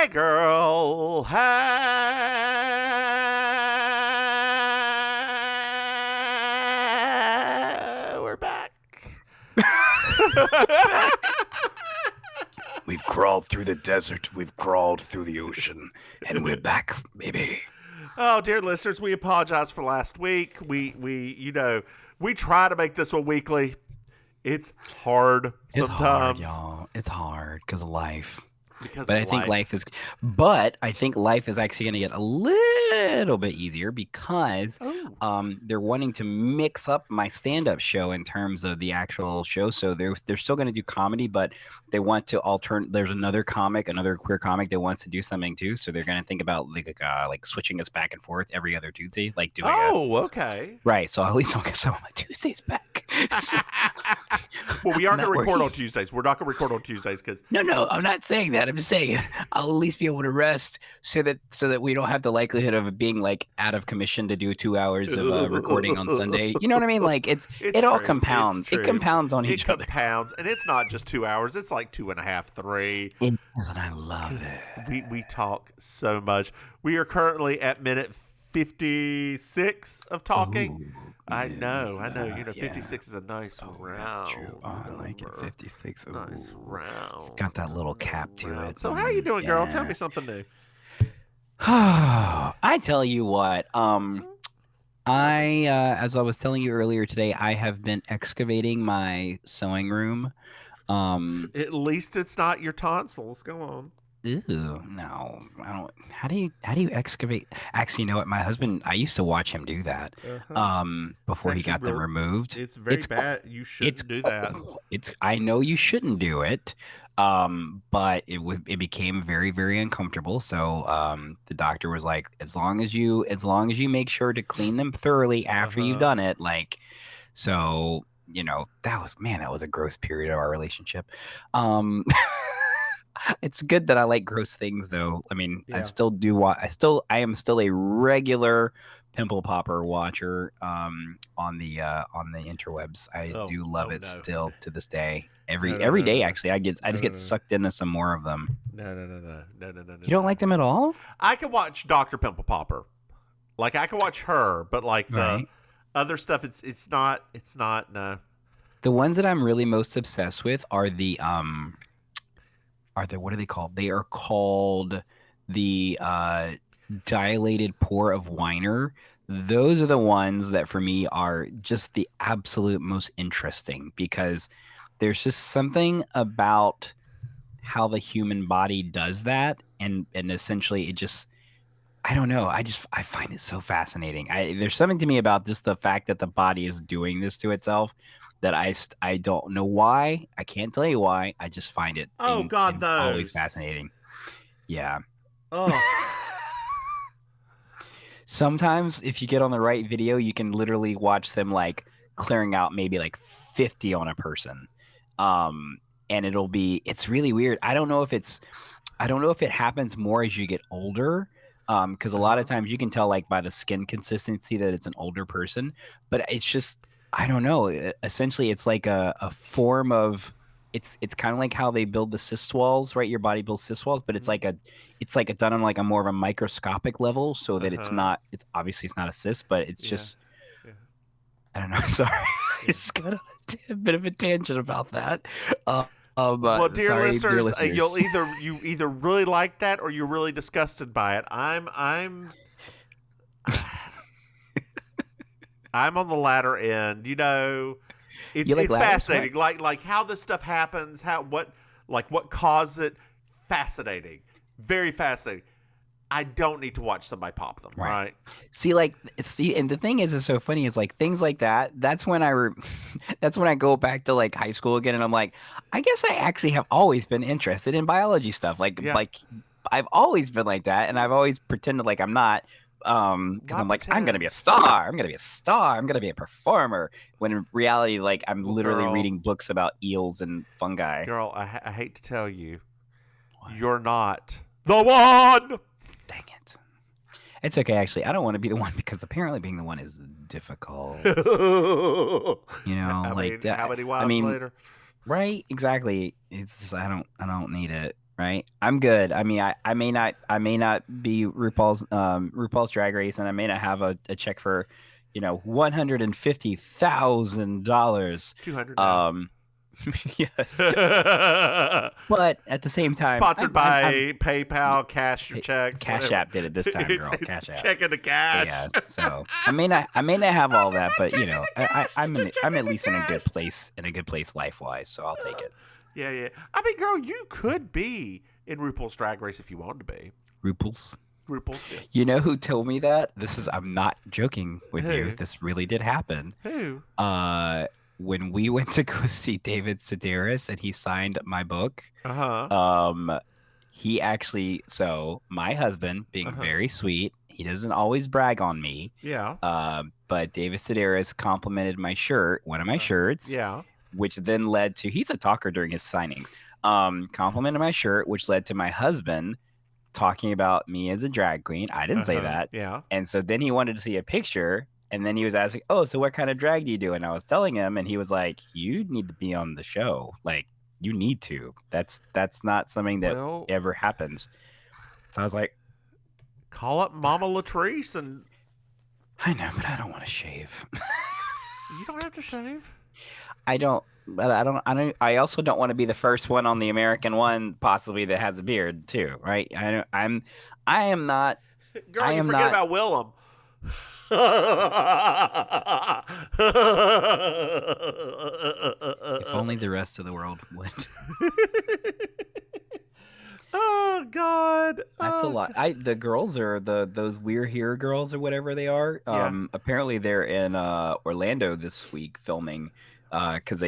Hey, girl. Hey. We're back. We've crawled through the desert, we've crawled through the ocean, and we're back, baby. Oh, dear listeners, we apologize for last week. We try to make this one weekly. It's hard sometimes. It's hard, y'all. It's hard because of life. Because But I think life is actually going to get a little bit easier because they're wanting to mix up my stand-up show in terms of the actual show. So they're still going to do comedy, but they want to there's another queer comic that wants to do something too. So they're going to think about like switching us back and forth every other Tuesday, like doing. Okay. Right. So at least I'll get some of my Tuesdays back. Well, we are going to record on Tuesdays. We're not going to record on Tuesdays because No, I'm not saying that. I'm just saying I'll at least be able to rest so that we don't have the likelihood of it being like out of commission to do 2 hours of recording on Sunday. You know what I mean? Like it all compounds. It compounds on each other. It compounds, and it's not just 2 hours. It's like 2.5, 3. It is, and I love it. We talk so much. We are currently at minute 56 of talking. Ooh, I know. 56 is a nice round. That's true. Oh, I like it. 56. Ooh. Nice round. It's got that little cap to it. So how are you doing, girl? Tell me something new. I tell you what. As I was telling you earlier today, I have been excavating my sewing room. At least it's not your tonsils. Go on. Ew, no, I don't. How do you excavate? Actually, you know what? My husband, I used to watch him do that. Before he got them removed. It's very bad. You shouldn't do that. I know you shouldn't do it. But it became very, very uncomfortable. So the doctor was like, as long as you make sure to clean them thoroughly after you've done it, like, so that was a gross period of our relationship. It's good that I like gross things, though. I mean, yeah. I am still a regular pimple popper watcher on the interwebs. I do love it still to this day. Every day, actually, I just get sucked into some more of them. No. You don't like them at all? I can watch Dr. Pimple Popper. Like I can watch her, but like the other stuff, it's not. No. The ones that I'm really most obsessed with are the what are they called? They are called the dilated pore of Weiner. Those are the ones that for me are just the absolute most interesting because there's just something about how the human body does that. And essentially it just, I don't know. I find it so fascinating. There's something to me about just the fact that the body is doing this to itself that I don't know why. I can't tell you why. I just find it always fascinating. Yeah. Oh. Sometimes if you get on the right video, you can literally watch them like clearing out maybe like 50 on a person. And it's really weird. I don't know if it happens more as you get older. Because a lot of times you can tell like by the skin consistency that it's an older person, but it's just, I don't know. Essentially, it's like a form of it's kind of like how they build the cyst walls, right? Your body builds cyst walls, but it's like done on like a more of a microscopic level, so that it's not not a cyst, but it's just I don't know. Sorry, I just got a bit of a tangent about that. Well, dear listeners, you either really like that or you're really disgusted by it. I'm on the latter end. It's fascinating. Like how this stuff happens, what caused it. Fascinating, very fascinating. I don't need to watch somebody pop them, right? See, and the thing is so funny is like things like that. That's when I go back to like high school again, and I'm like, I guess I actually have always been interested in biology stuff. Like I've always been like that, and I've always pretended like I'm not. Because I'm like, I'm gonna be a star. I'm gonna be a performer. When in reality, like I'm literally reading books about eels and fungi. Girl, I hate to tell you, you're not the one. Dang it. It's okay, actually. I don't want to be the one because apparently being the one is difficult. How many wives later? Right? Exactly. It's just, I don't need it. right? I'm good. I mean, I may not be RuPaul's Drag Race, and I may not have a check for, $150,000. 200 now. Yes. But at the same time, Sponsored by PayPal, cash your checks. Cash whatever. App did it this time, girl. It's Cash App. checking the cash. Yeah. So I may not have all that, but I'm at least in a good place life wise. So I'll take it. Yeah. I mean, girl, you could be in RuPaul's Drag Race if you wanted to be. RuPaul's, yes. You know who told me that? I'm not joking with Who? you. This really did happen. Who? When we went to go see David Sedaris and he signed my book. He actually, so my husband, being very sweet, he doesn't always brag on me. Yeah. But David Sedaris complimented my shirt, one of my shirts. Yeah. Which then led to, he's a talker during his signings. Complimented my shirt, which led to my husband talking about me as a drag queen. I didn't say that. Yeah. And so then he wanted to see a picture. And then he was asking, oh, so what kind of drag do you do? And I was telling him, and he was like, you need to be on the show. Like, you need to. That's not something that ever happens. So I was like, call up Mama Latrice and... I know, but I don't want to shave. You don't have to shave. I don't. But I also don't want to be the first one on the American one, possibly, that has a beard too, right? I am not. Girl, you forget about Willem. If only the rest of the world would. Oh God, that's a lot. The girls are those We're Here girls or whatever they are. Apparently they're in Orlando this week filming. Because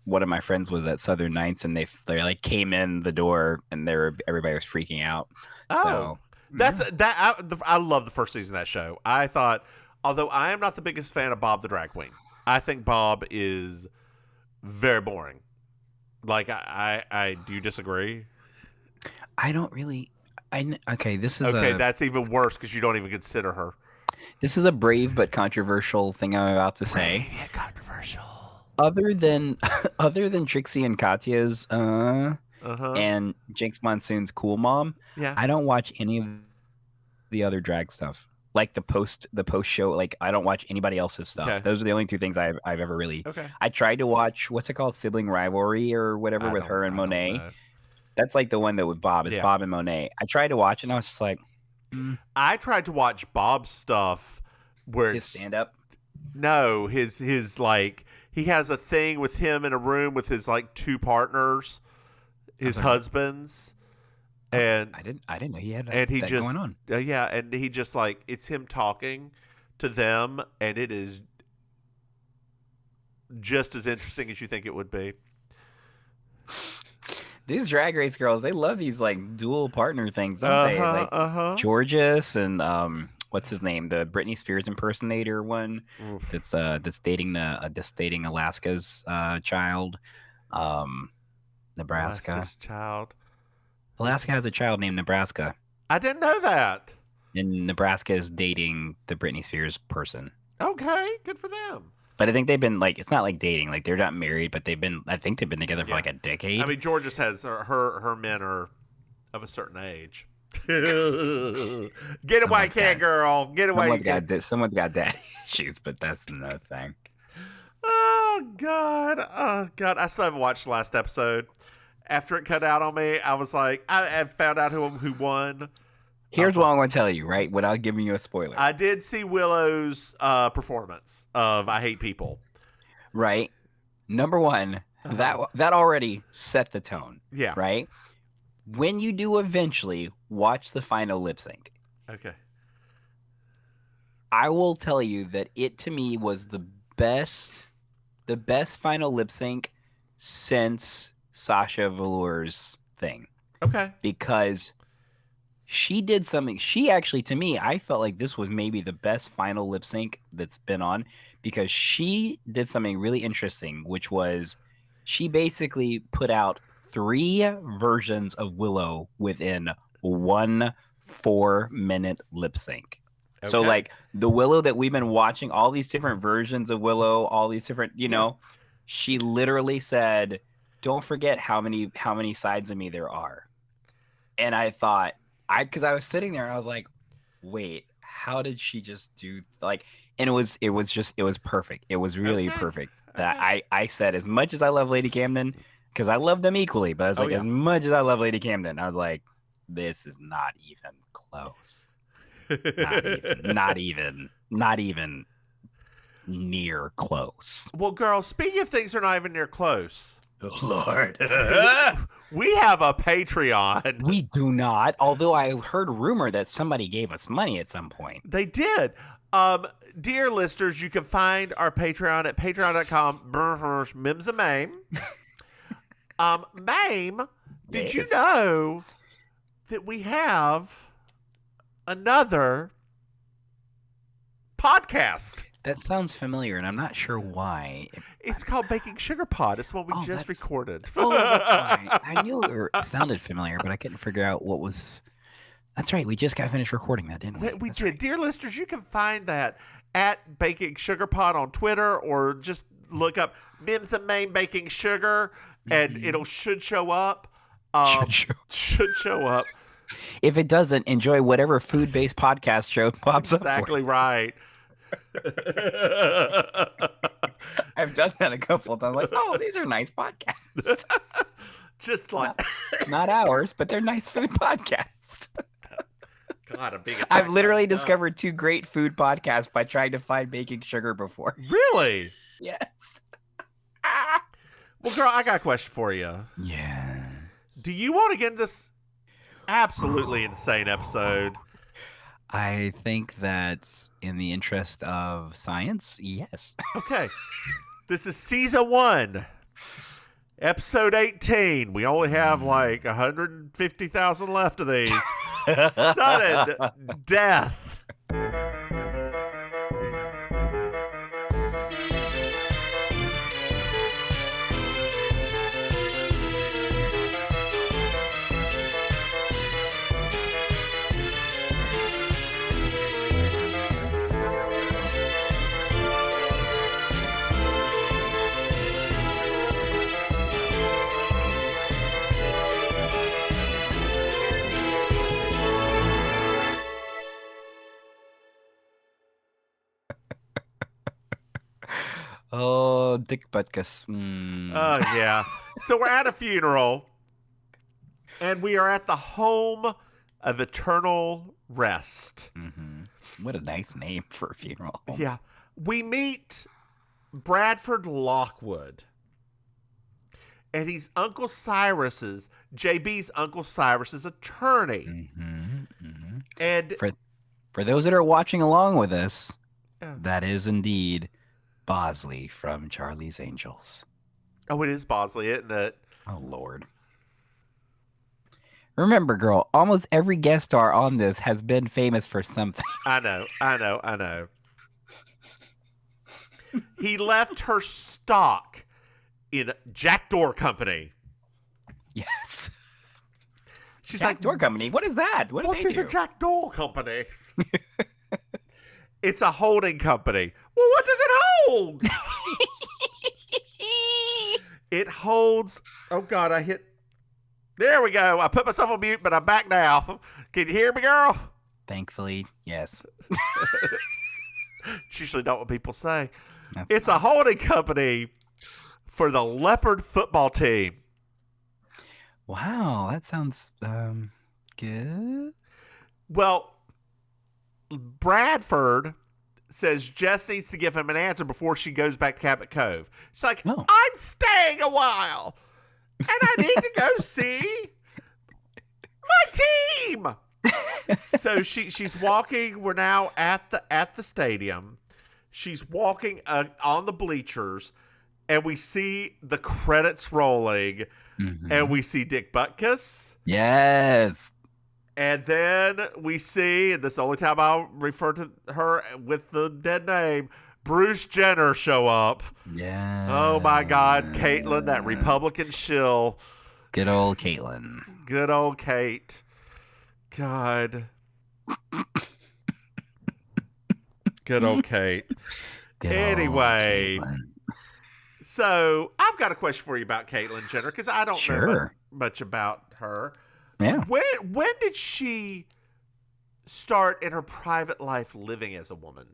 one of my friends was at Southern Nights and they like came in the door and everybody was freaking out. Oh, so, I love the first season of that show. I thought, although I am not the biggest fan of Bob the Drag Queen, I think Bob is very boring. Like, I do you disagree? I don't really. This is that's even worse because you don't even consider her. This is a brave but controversial thing I'm about to say. Yeah, controversial. Other than Trixie and Katya's and Jinx Monsoon's Cool Mom, I don't watch any of the other drag stuff. Like the post show, like I don't watch anybody else's stuff. Okay. Those are the only two things I've ever really. Okay. I tried to watch what's it called, Sibling Rivalry or whatever with her and Monet. That's like the one that with Bob. It's Bob and Monet. I tried to watch it and I was just like. I tried to watch Bob's stuff where his stand up. No, his like. He has a thing with him in a room with his like two partners, his husbands, and I didn't know he had that going on. And he just like it's him talking to them, and it is just as interesting as you think it would be. These Drag Race girls, they love these like dual partner things, don't they? Like Georges and what's his name? The Britney Spears impersonator one. Oof. That's dating Alaska's child. Nebraska. Alaska's child. Alaska has a child named Nebraska. I didn't know that. And Nebraska is dating the Britney Spears person. Okay, good for them. But I think they've been like, it's not like dating, like they're not married, but I think they've been together for like a decade. I mean, Georges has her men are of a certain age. Get away, cat girl. Get away. Someone's got daddy issues, but that's another thing. Oh God. I still haven't watched the last episode. After it cut out on me, I was like, I found out who won. Here's what I'm going to tell you, right? Without giving you a spoiler. I did see Willow's performance of I Hate People. Right. Number one, that already set the tone. Yeah. Right? When you do eventually watch the final lip sync. Okay. I will tell you that it to me was the best final lip sync since Sasha Velour's thing. Okay. Because she did something. She actually, to me, I felt like this was maybe the best final lip sync that's been on because she did something really interesting, which was she basically put out 3 versions of Willow within 1 4-minute lip sync. Okay. So like the Willow that we've been watching, all these different versions of Willow, all these different, she literally said, don't forget how many sides of me there are. And I thought, because I was sitting there and I was like, wait, how did she just do like? And it was perfect. It was really perfect. That I said, as much as I love Lady Camden, because I love them equally, but I was like, as much as I love Lady Camden, I was like, this is not even close. Not even near close. Well, girl, speaking of things that are not even near close. Oh, Lord. We have a Patreon. We do not, although I heard rumor that somebody gave us money at some point. They did. Dear listeners, you can find our Patreon at patreon.com. Mims and Maim. Maim, did you know that we have another podcast? That sounds familiar, and I'm not sure why. It's called Baking Sugar Pod. It's the one we just recorded. Oh, that's right. I knew it sounded familiar, but I couldn't figure out what was. That's right. We just got finished recording that, didn't we? We did. Right. Dear listeners, you can find that at Baking Sugar Pod on Twitter, or just look up Mims and Maim Baking Sugar, and it should show up. Should show up. If it doesn't, enjoy whatever food-based podcast show pops up. Exactly right. I've done that a couple of times. Like, oh, these are nice podcasts. Just like not ours, but they're nice food podcasts. God, I've literally discovered 2 great food podcasts by trying to find Baking Sugar before. Really? Yes. Well, girl, I got a question for you. Yeah. Do you want to get this absolutely insane episode? I think that's in the interest of science. Yes. Okay. This is season 1, episode 18. We only have like 150,000 left of these. Sudden death. Oh, Dick Butkus. Oh, yeah. So we're at a funeral, and we are at the home of eternal rest. Mm-hmm. What a nice name for a funeral. Yeah. We meet Bradford Lockwood, and he's JB's Uncle Cyrus's attorney. Mm-hmm. Mm-hmm. And for those that are watching along with us, that is indeed Bosley from Charlie's Angels. Oh, it is Bosley, isn't it? Oh, Lord. Remember, girl, almost every guest star on this has been famous for something. I know. He left her stock in Jack Door Company. Yes. She's Jack Door Company? What is that? What is a Jack Door Company? It's a holding company. Well, what does it hold? It holds... Oh, God, I hit... There we go. I put myself on mute, but I'm back now. Can you hear me, girl? Thankfully, yes. It's usually not what people say. It's a holding company for the Leopard football team. Wow, that sounds good. Well, Bradford says Jess needs to give him an answer before she goes back to Cabot Cove. She's like, I'm staying a while, and I need to go see my team. So she's walking. We're now at the stadium. She's walking on the bleachers, and we see the credits rolling, and we see Dick Butkus. Yes. And then we see, and this is the only time I'll refer to her with the dead name, Bruce Jenner show up. Yeah. Oh, my God. Caitlin, that Republican shill. Good old Caitlin. Good old Kate. God. Good old Kate. Anyway. So, I've got a question for you about Caitlyn Jenner, because I don't know much about her. Yeah. When did she start in her private life living as a woman?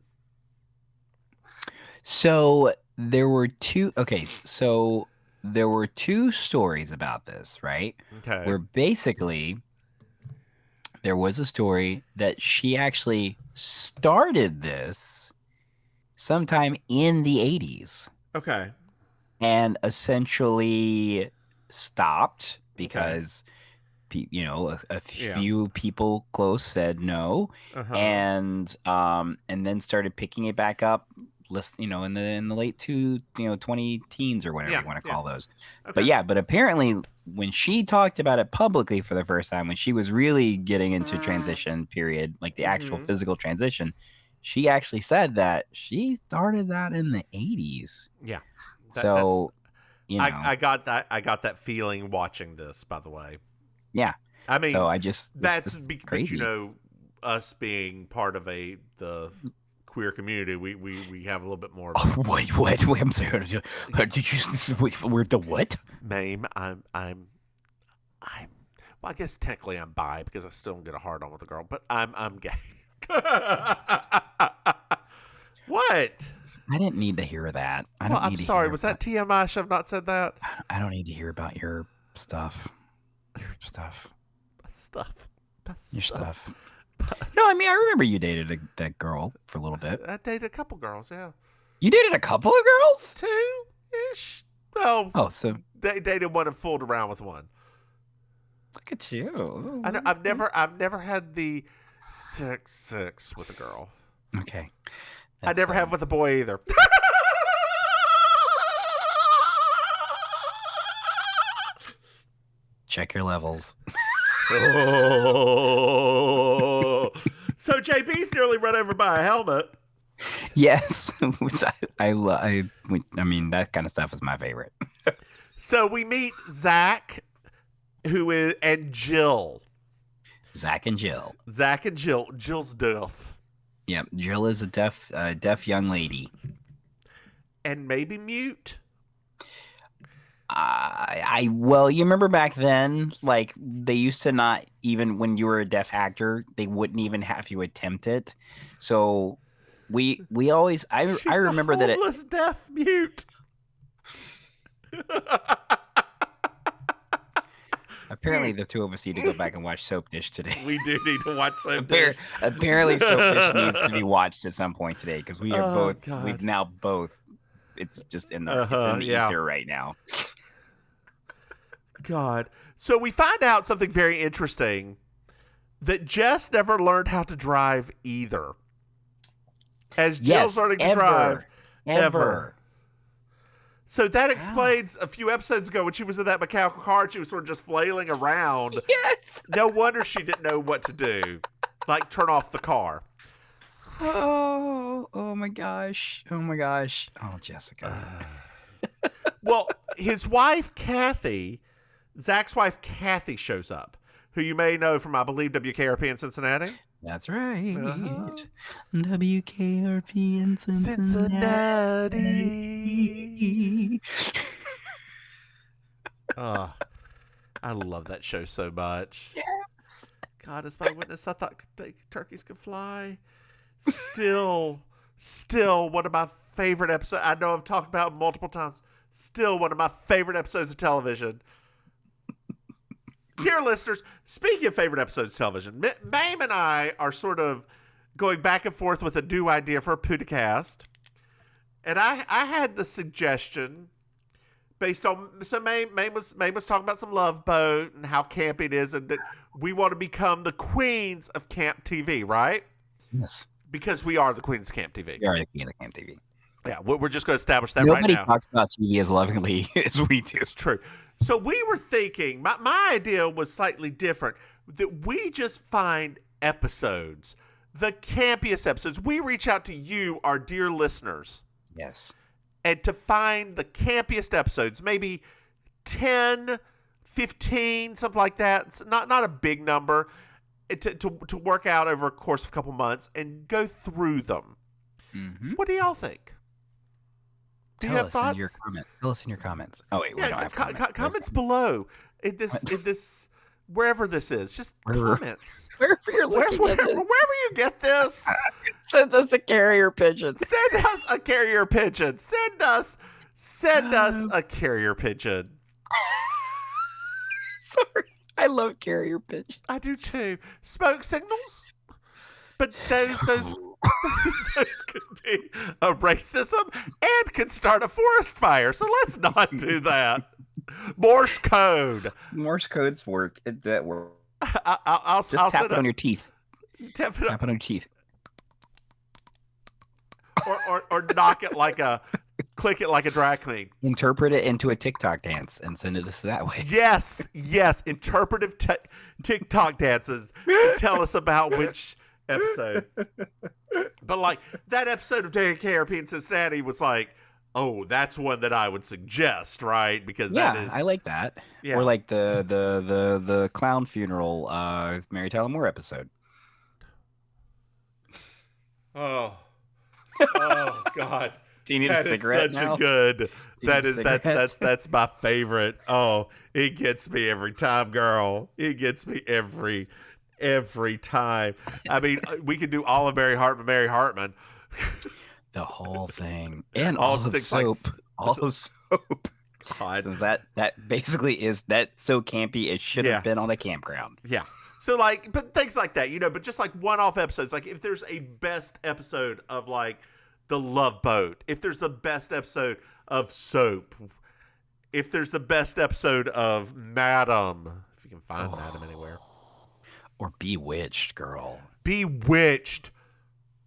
So there were two. Okay, so there were two stories about this, right? Okay. Where basically there was a story that she actually started this sometime in the 80s. Okay. And essentially stopped because a few people close said no, and then started picking it back up, in the late 20 teens or whatever you want to call those. Okay. But apparently when she talked about it publicly for the first time, when she was really getting into transition period, like the actual physical transition, she actually said that she started that in the 80s. Yeah. So I got that feeling watching this, by the way. Yeah. I mean, so that's crazy. But us being part of the queer community, we have a little bit more. Wait, I'm sorry. Did you? We're the what? Maim, I'm. Well, I guess technically I'm bi because I still don't get a hard on with a girl, but I'm gay. What? I didn't need to hear that. I'm sorry. Was that TMI? I should have not said that. I don't need to hear about your stuff. Your stuff. Your stuff. No, I mean, I remember you dated that girl for a little bit. I dated a couple girls, yeah. You dated a couple of girls? 2-ish. Well, so dated one and fooled around with one. Look at you. I know, I've never had the 6 with a girl. Okay. I never have with a boy either. Check your levels. Oh. So JB's nearly run over by a helmet. Yes, which I mean, that kind of stuff is my favorite. So we meet Zach, and Jill. Zach and Jill. Jill's deaf. Yeah, Jill is a deaf young lady. And maybe mute. Well, you remember back then, like they used to not even, when you were a deaf actor, they wouldn't even have you attempt it. So we always, I remember that homeless deaf mute. Apparently, the two of us need to go back and watch Soap Dish today. We do need to watch Soap Dish. Apparently, Soap Dish needs to be watched at some point today because we are both. God. We've now both. It's just in the ether right now. God. So we find out something very interesting, that Jess never learned how to drive either. As Jill's learning to drive. Ever. So that explains a few episodes ago when she was in that mechanical car, she was sort of just flailing around. Yes. No wonder she didn't know what to do. Like turn off the car. Oh my gosh. Oh, Jessica. Well, his wife, Kathy, Zach's wife, Kathy, shows up, who you may know from, I believe, WKRP in Cincinnati. That's right. WKRP in Cincinnati. Oh, I love that show so much. Yes. God, as my witness, I thought turkeys could fly. Still one of my favorite episodes. I know I've talked about it multiple times. Still one of my favorite episodes of television. Dear listeners, speaking of favorite episodes of television, Maim and I are sort of going back and forth with a new idea for a podcast. And I had the suggestion based on, so Maim was talking about some Love Boat and how campy it is, and that we want to become the queens of camp TV, right? Yes. Because we are the queens of camp TV. We are the queens of camp TV. Yeah, we're just going to establish that Nobody right now. talks about TV as lovingly as we do. It's true. So we were thinking, my idea was slightly different, that we just find episodes, the campiest episodes. We reach out to you, our dear listeners. Yes. And to find the campiest episodes, maybe 10, 15, something like that. It's not a big number, to work out over a course of a couple months and go through them. Mm-hmm. What do y'all think? Do you have thoughts? Tell us in your comments. Oh wait, we don't have comments. Comments below. In this wherever this is, just comments. Wherever you're looking at this. Wherever you get this. Send us a carrier pigeon. Send us a carrier pigeon. Send us a carrier pigeon. Sorry. I love carrier pigeons. I do too. Smoke signals? But those could be a racism and could start a forest fire. So let's not do that. Morse code. Morse codes work. That works. I'll tap it on your teeth. Tap it on your teeth. Or knock it click it like a drag queen. Interpret it into a TikTok dance and send it us that way. Yes. Interpretive TikTok dances to tell us about which episode. But like that episode of KRP in Cincinnati was like, oh, that's one that I would suggest, right? Because that is, I like that. Yeah. Or like the clown funeral Mary Tyler Moore episode. Oh God. Do you need a cigarette now? That's my favorite. Oh, it gets me every time, girl. It gets me every time. I mean, we could do all of Mary Hartman. The whole thing. And all the soap. All the soap. God. Since that basically is that so campy it should have been on a campground. Yeah. So like, but things like that, but just like one-off episodes, like if there's a best episode of like The Love Boat, if there's the best episode of Soap, if there's the best episode of Madam, if you can find Madam anywhere. Or Bewitched, girl. Bewitched.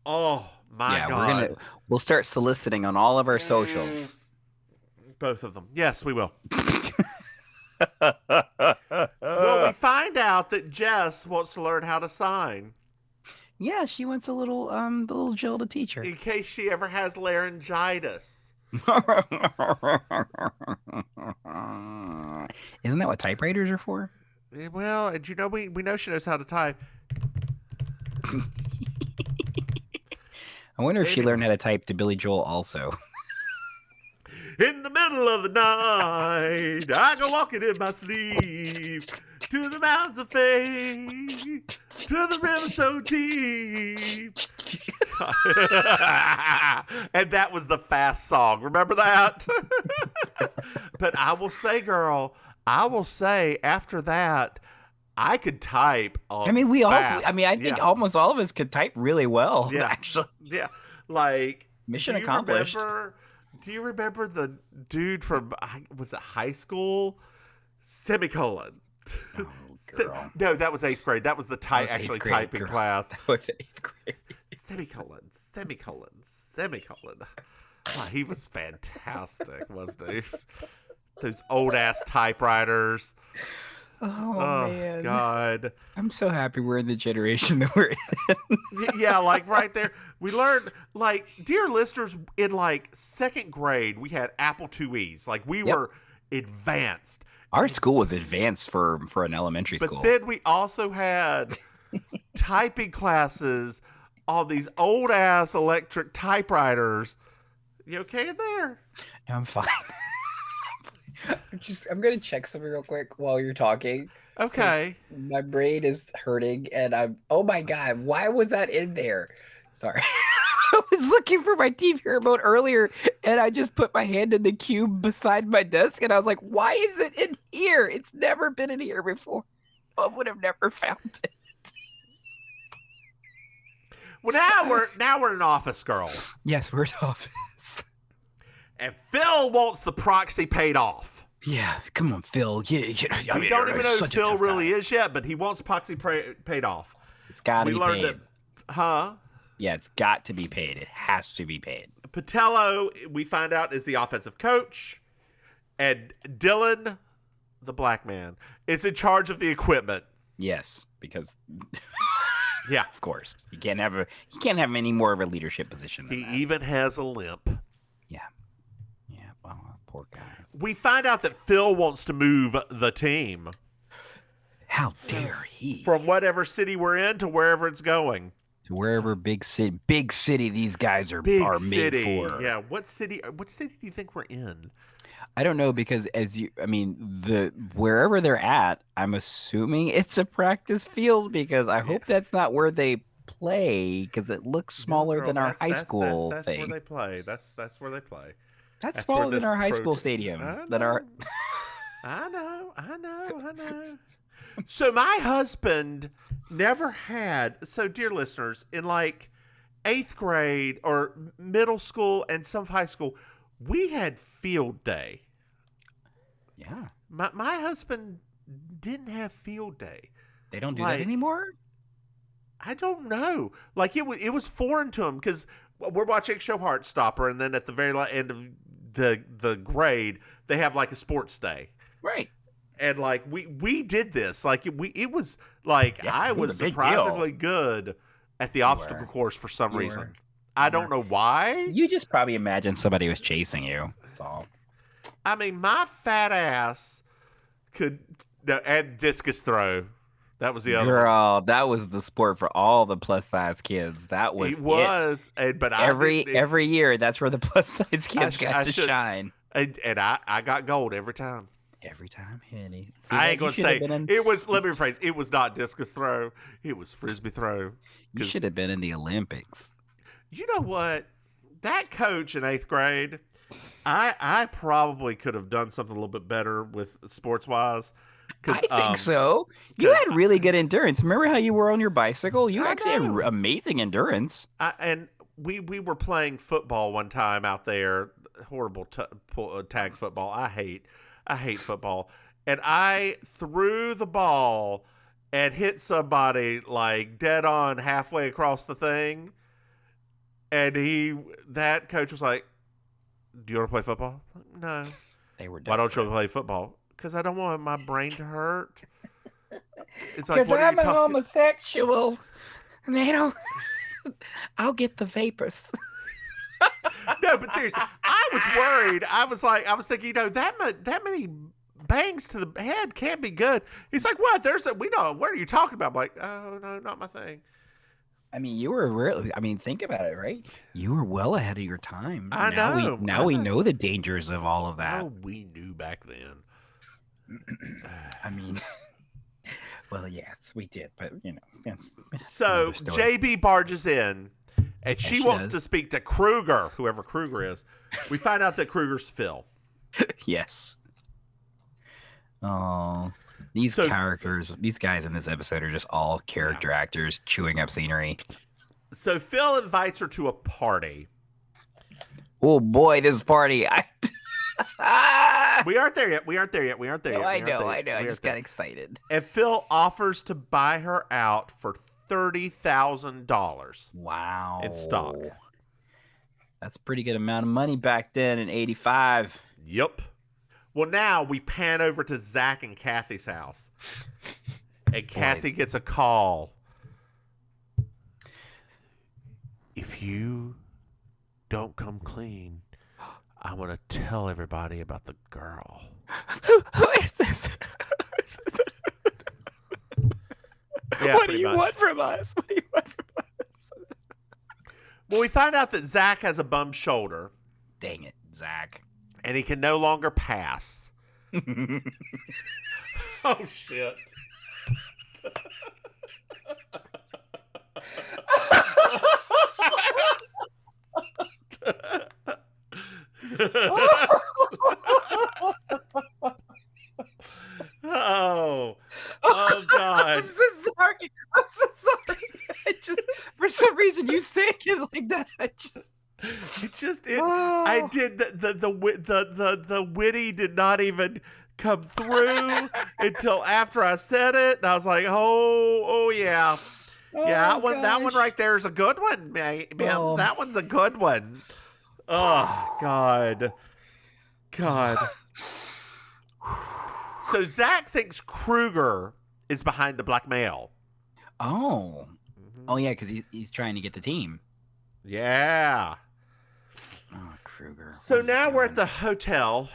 Oh my God. We'll start soliciting on all of our socials. Both of them. Yes, we will. Well, we find out that Jess wants to learn how to sign. Yeah, she wants the little Jill to teach her. In case she ever has laryngitis. Isn't that what typewriters are for? Well, and we know she knows how to type. I wonder if she learned how to type to Billy Joel also. In the middle of the night, I go walking in my sleep to the mountains of faith, to the river so deep. And that was the fast song. Remember that? But I will say, girl, after that, I could type. I think almost all of us could type really well. Yeah, actually. Yeah, like mission accomplished. Do you remember the dude from, was it high school? Semicolon. Oh, girl. No, that was 8th grade. That was the typing class. That was 8th grade. Semicolon. Oh, he was fantastic, wasn't he? Those old ass typewriters. Oh man. God. I'm so happy we're in the generation that we're in. Yeah, like right there. We learned, like, dear listeners, in like 2nd grade, we had Apple IIe's. Like we were advanced. Our school was advanced for an elementary school. But then we also had typing classes on these old ass electric typewriters. You okay in there? No, I'm fine. I'm gonna check something real quick while you're talking. Okay. My brain is hurting, and oh my God, why was that in there? Sorry. I was looking for my TV remote earlier, and I just put my hand in the cube beside my desk, and I was like, why is it in here? It's never been in here before. I would have never found it. Well, now we're an office, girl. Yes, we're an office. And Phil wants the proxy paid off. Yeah, come on, Phil. We don't even know who Phil really is yet, but he wants proxy paid off. It's got to be paid. That, huh? Yeah, it's got to be paid. It has to be paid. Patello, we find out, is the offensive coach. And Dylan, the black man, is in charge of the equipment. Yes, because... yeah, of course. He can't have any more of a leadership position than that. Even has a limp. Yeah. Yeah, well, poor guy. We find out that Phil wants to move the team. How dare he? From whatever city we're in to wherever it's going. To wherever big city these guys are made for. Yeah, what city do you think we're in? I don't know because wherever they're at, I'm assuming it's a practice field because I hope that's not where they play because it looks No, smaller girl, than our that's high that's that's school that's where thing. they play. That's where they play. That's That's where smaller than this our high school stadium. I That our know. I know. I know. I know. So my husband never had. So dear listeners, in like 8th grade or middle school and some high school, we had field day. Yeah. My husband didn't have field day. They don't do that Like, anymore? I don't know. Like it was foreign to him because we're watching Show Heartstopper, and then at the very end of the grade, they have like a sports day, Right. and like we did this. Like it was like I it was was a big surprisingly good at the obstacle course for some reason. I don't know why. You just probably imagined somebody was chasing you. That's all. I mean, my fat ass could and discus throw. That was the other one. Girl, that was the sport for all the plus size kids. That was it. Was, but every year that's where the plus size kids got to shine. And I got gold every time. Every time, Henny. I ain't gonna say it was. Let me rephrase. It was not discus throw. It was frisbee throw. You should have been in the Olympics. You know what? That coach in 8th grade, I probably could have done something a little bit better with sports wise. I think so. You had really good endurance. Remember how you were on your bicycle? You actually had amazing endurance. And we were playing football one time out there. Horrible tag football. I hate football. And I threw the ball and hit somebody like dead on halfway across the thing. And that coach was like, "Do you want to play football?" No. They were. Why don't you play football? Because I don't want my brain to hurt. It's like, because I'm a homosexual. And they don't. I'll get the vapors. No, but seriously, I was worried. I was thinking, that many bangs to the head can't be good. He's like, what? We know. What are you talking about? I'm like, oh no, not my thing. I mean, you were really. I mean, think about it, right? You were well ahead of your time. I know. Now we know the dangers of all of that. Oh, we knew back then. I mean, well, yes, we did, but So JB barges in, and she wants to speak to Kruger, whoever Kruger is. We find out that Kruger's Phil. Yes. Oh, these characters, these guys in this episode are just all character actors chewing up scenery. So Phil invites her to a party. Oh boy, this party! We aren't there yet. I know. I just got excited. And Phil offers to buy her out for $30,000. Wow. In stock. That's a pretty good amount of money back then in '85. Yep. Well, now we pan over to Zach and Kathy's house. And Kathy gets a call. If you don't come clean, I'm going to tell everybody about the girl. Who is this? Yeah, what do you want from us? Well, we find out that Zach has a bum shoulder. Dang it, Zach. And he can no longer pass. Oh, shit. Oh God. I'm so sorry. For some reason you say it like that. I did the witty did not even come through until after I said it, and I was like, oh yeah. Yeah, that one right there is a good one, Mims. That one's a good one. Oh God. So Zach thinks Kruger is behind the blackmail. Oh. Oh yeah, because he's trying to get the team. Yeah. Oh, Kruger. So now we're at the hotel.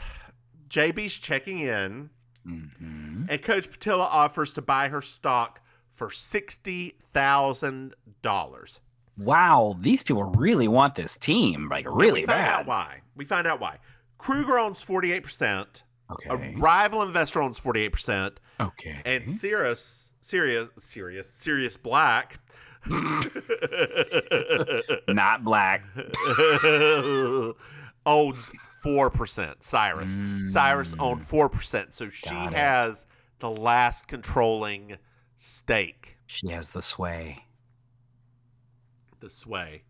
JB's checking in. Mm-hmm. And Coach Patilla offers to buy her stock for $60,000. Wow, these people really want this team, like really bad. We find out why. Kruger owns 48%. Okay. A rival investor owns 48%. Okay. And Sirius Black. Not Black. Owns 4%. Cyrus owned 4%. So she has the last controlling stake. She has the sway. The sway.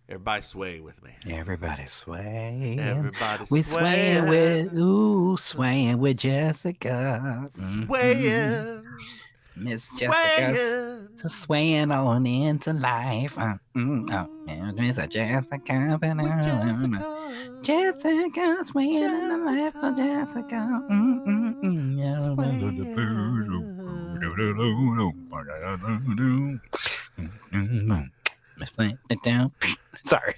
Everybody sway with me. Everybody sway. We swaying with Jessica. Swaying. Miss Jessica swaying on into life. Miss Jessica. Jessica swaying in the life of Jessica. Sorry.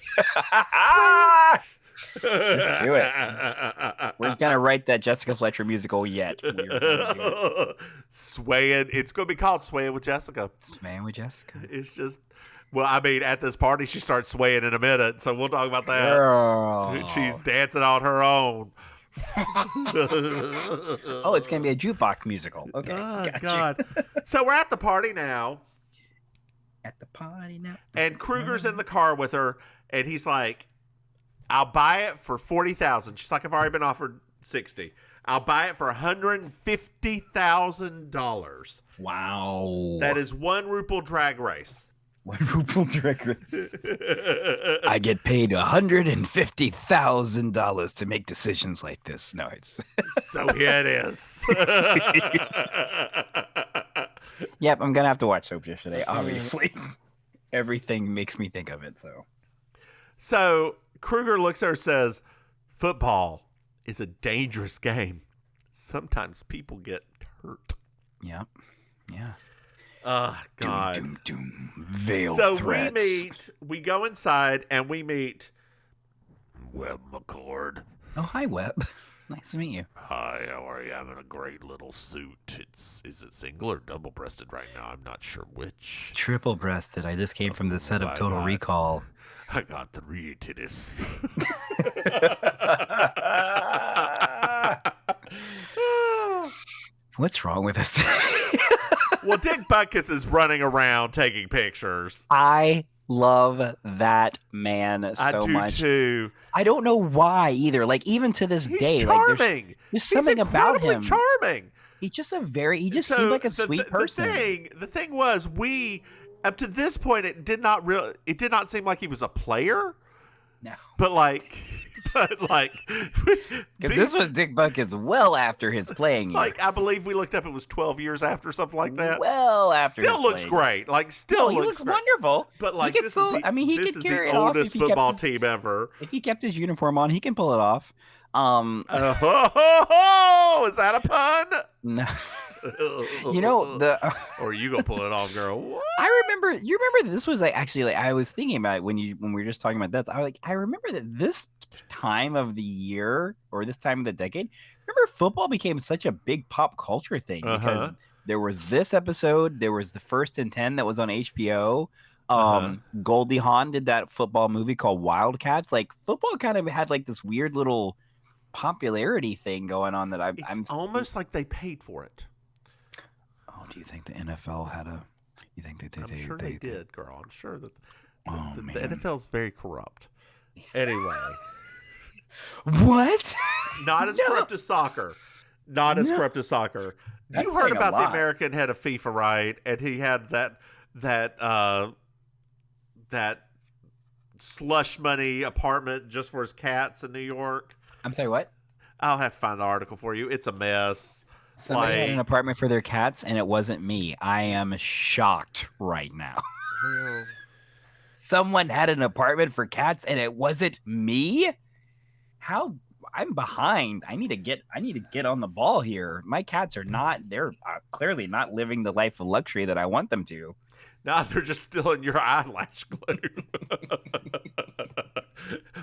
Let's do it. We're gonna write that Jessica Fletcher musical yet. Swaying. It's gonna be called Swaying with Jessica. Swaying with Jessica. It's just, well, I mean, at this party she starts swaying in a minute, so we'll talk about that. Girl. She's dancing on her own. Oh, it's gonna be a jukebox musical. Okay. Oh, God. So we're at the party now. And Kruger's in the car with her, and he's like, I'll buy it for $40,000. She's like, I've already been offered $60,000. I'll buy it for $150,000. Wow. That is one RuPaul Drag Race. One RuPaul Drag Race. I get paid $150,000 to make decisions like this. No, it's so here it is. Yep, I'm gonna have to watch Soap yesterday. Obviously, everything makes me think of it. So Kruger looks at her and says, "Football is a dangerous game. Sometimes people get hurt." Yep. Yeah. Oh, God. Doom. Veiled so threats. we go inside and we meet Webb McCord. Oh, hi, Webb. Nice to meet you. Hi, how are you? I'm in a great little suit. Is it single or double-breasted right now? I'm not sure which. Triple-breasted. I just came from the set of Total Recall. I got 3 titties. What's wrong with us? Well, Dick Butkus is running around taking pictures. I love that man so much. I do too. I don't know why either. Like, even to this day, charming. Like, there's something about him. Charming. He's just he just seemed like a sweet person. The thing was, up to this point, it did not seem like he was a player. No. But because this was Dick Butkus well after his playing years. Like, I believe we looked up, it was 12 years after, something like that. Well after. Still looks great. Like, he looks wonderful. But like, he could carry it off. This is the oldest football team ever. If he kept his uniform on, he can pull it off. Is that a pun? No. You know or you gonna pull it off, girl? What? I remember. You remember this was I was thinking about it when we were just talking about that. I remember that this time of the year or this time of the decade. Remember, football became such a big pop culture thing because there was this episode. There was the 1st and 10 that was on HBO. Goldie Hawn did that football movie called Wildcats. Like, football kind of had like this weird little popularity thing going on that I'm almost like they paid for it. Oh, do you think the NFL had a? You think they did? I'm sure they did, girl. I'm sure that the man. NFL is very corrupt. Anyway, what? Not as corrupt as soccer. Not as corrupt as soccer. You heard about the American head of FIFA, right? And he had that slush money apartment just for his cats in New York. I'm sorry, what? I'll have to find the article for you. It's a mess. Somebody had an apartment for their cats, and it wasn't me. I am shocked right now. Someone had an apartment for cats, and it wasn't me? How? I'm behind. I need to get on the ball here. My cats they're clearly not living the life of luxury that I want them to. No, they're just still in your eyelash glue.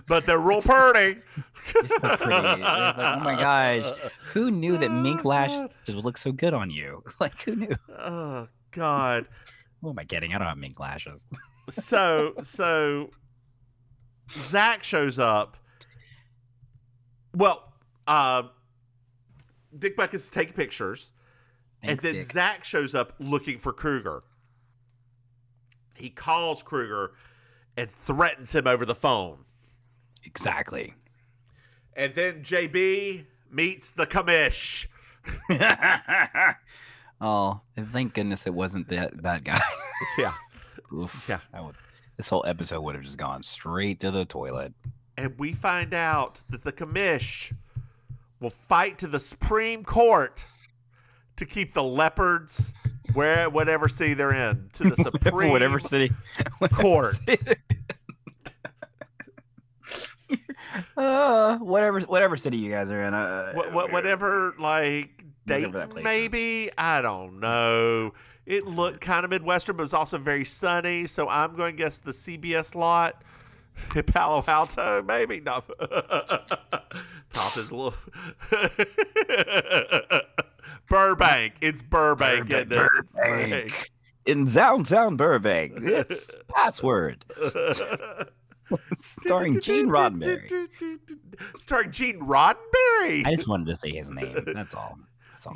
But they're real pretty. They're so pretty. They're like, oh my gosh. Who knew that mink lashes would look so good on you? Like, who knew? Oh, God. What am I getting? I don't have mink lashes. So Zach shows up Well, Dick Butkus is taking pictures, Thanks, and then Dick. Zach shows up looking for Kruger. He calls Kruger and threatens him over the phone. Exactly. And then JB meets the commish. Oh, thank goodness it wasn't that guy. Yeah. Oof. Yeah. This whole episode would have just gone straight to the toilet. And we find out that the commish will fight to the Supreme Court to keep the leopards whatever city they're in, to the Supreme whatever city Court. Whatever city you guys are in. Whatever, like, Whatever that Dayton, place maybe? I don't know. It looked kind of Midwestern, but it was also very sunny, so I'm going to guess the CBS lot. Palo Alto, maybe? No. Top is a little... Burbank. It's Burbank. Burbank. In downtown Burbank. It's Password. Starring Gene Roddenberry. Starring Gene Roddenberry? I just wanted to say his name. That's all.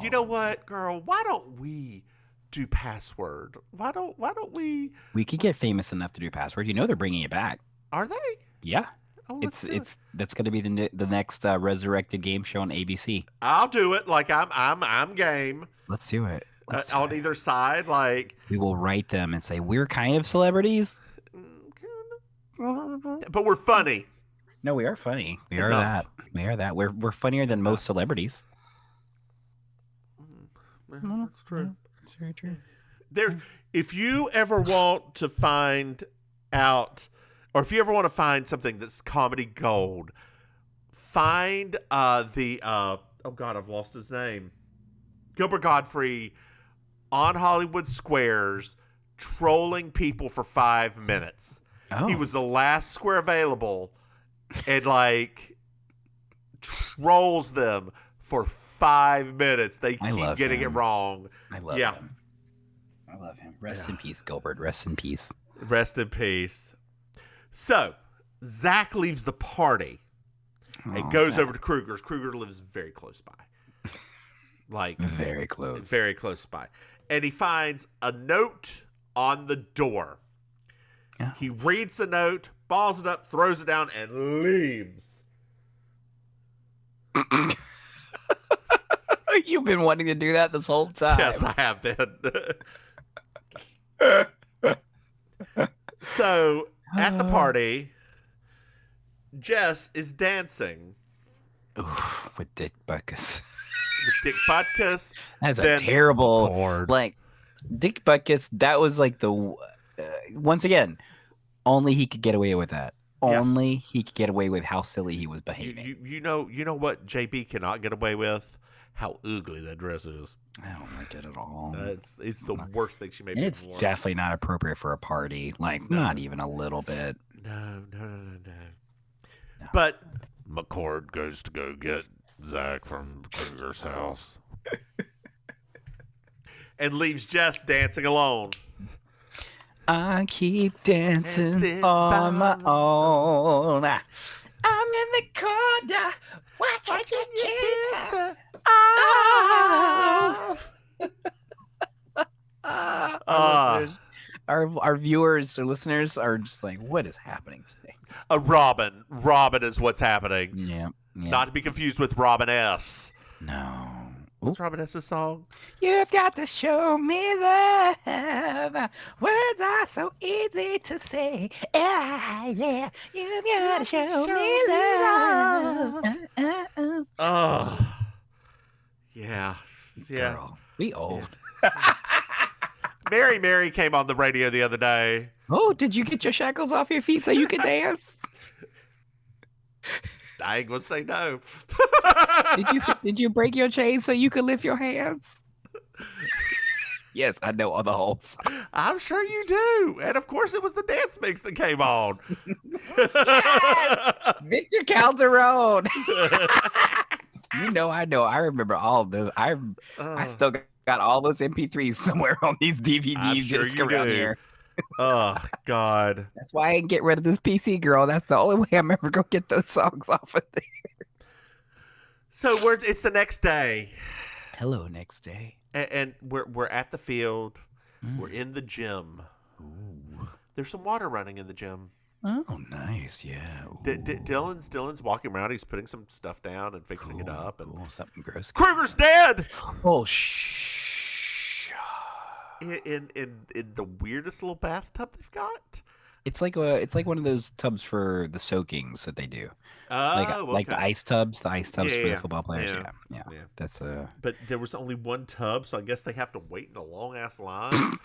You know what, girl? Why don't we do Password? Why don't we? We could get famous enough to do Password. You know they're bringing it back. Are they? Yeah. Oh, that's going to be the next resurrected game show on ABC. I'll do it. Like I'm game. Let's do it. On either side, like we will write them and say we're kind of celebrities, but we're funny. No, we are funny. We are that. We are that. We're funnier than most celebrities. That's true. That's very true. If you ever want to find out, or if you ever want to find something that's comedy gold, find oh God, I've lost his name. Gilbert Gottfried on Hollywood Squares trolling people for 5 minutes. Oh. He was the last square available and like trolls them for 5 minutes. They keep getting it wrong. I love him. I love him. Rest in peace, Gilbert. Rest in peace. Rest in peace. So, Zach leaves the party and goes over to Kruger's. Kruger lives very close by. Like very close. Very close by. And he finds a note on the door. Yeah. He reads the note, balls it up, throws it down, and leaves. You've been wanting to do that this whole time. Yes, I have been. So, at the party, Jess is dancing. Oof, with Dick Butkus. That's a terrible... bored. Like, Dick Butkus, that was like the... once again, only he could get away with that. Yeah. Only he could get away with how silly he was behaving. You know what JB cannot get away with? How ugly that dress is. I don't like it at all. It's the worst thing she made. And it's definitely not appropriate for a party. Like, not even a little bit. No. But McCord goes to go get Zach from Kruger's house. And leaves Jess dancing alone. I keep dancing on my own. I'm in the corner watching you kiss her. Our viewers or listeners are just like, what is happening today? Robin is what's happening. Yeah. Not to be confused with Robin S. No. What's Robin S.'s song? You've got to show me love. Words are so easy to say. Yeah. You've got to show me love. Oh. Yeah. Girl, we old. Mary came on the radio the other day. Oh, did you get your shackles off your feet so you could dance? I ain't gonna say no. Did you break your chain so you could lift your hands? Yes, I know all the whole song. I'm sure you do. And of course it was the dance mix that came on. Yes! Victor Calderon. I know. I remember all of those. I still got all those MP3s somewhere on these DVDs discs around here. Oh, God. That's why I didn't get rid of this PC, girl. That's the only way I'm ever going to get those songs off of there. So it's the next day. Hello, next day. And we're at the field. We're in the gym. Ooh. There's some water running in the gym. Oh, nice. Yeah. Dylan's walking around. He's putting some stuff down and fixing it up. And something gross. Kruger's dead. Oh, shh. In the weirdest little bathtub they've got. It's like one of those tubs for the soakings that they do. Like the ice tubs for the football players. Yeah. That's But there was only one tub, so I guess they have to wait in a long ass line.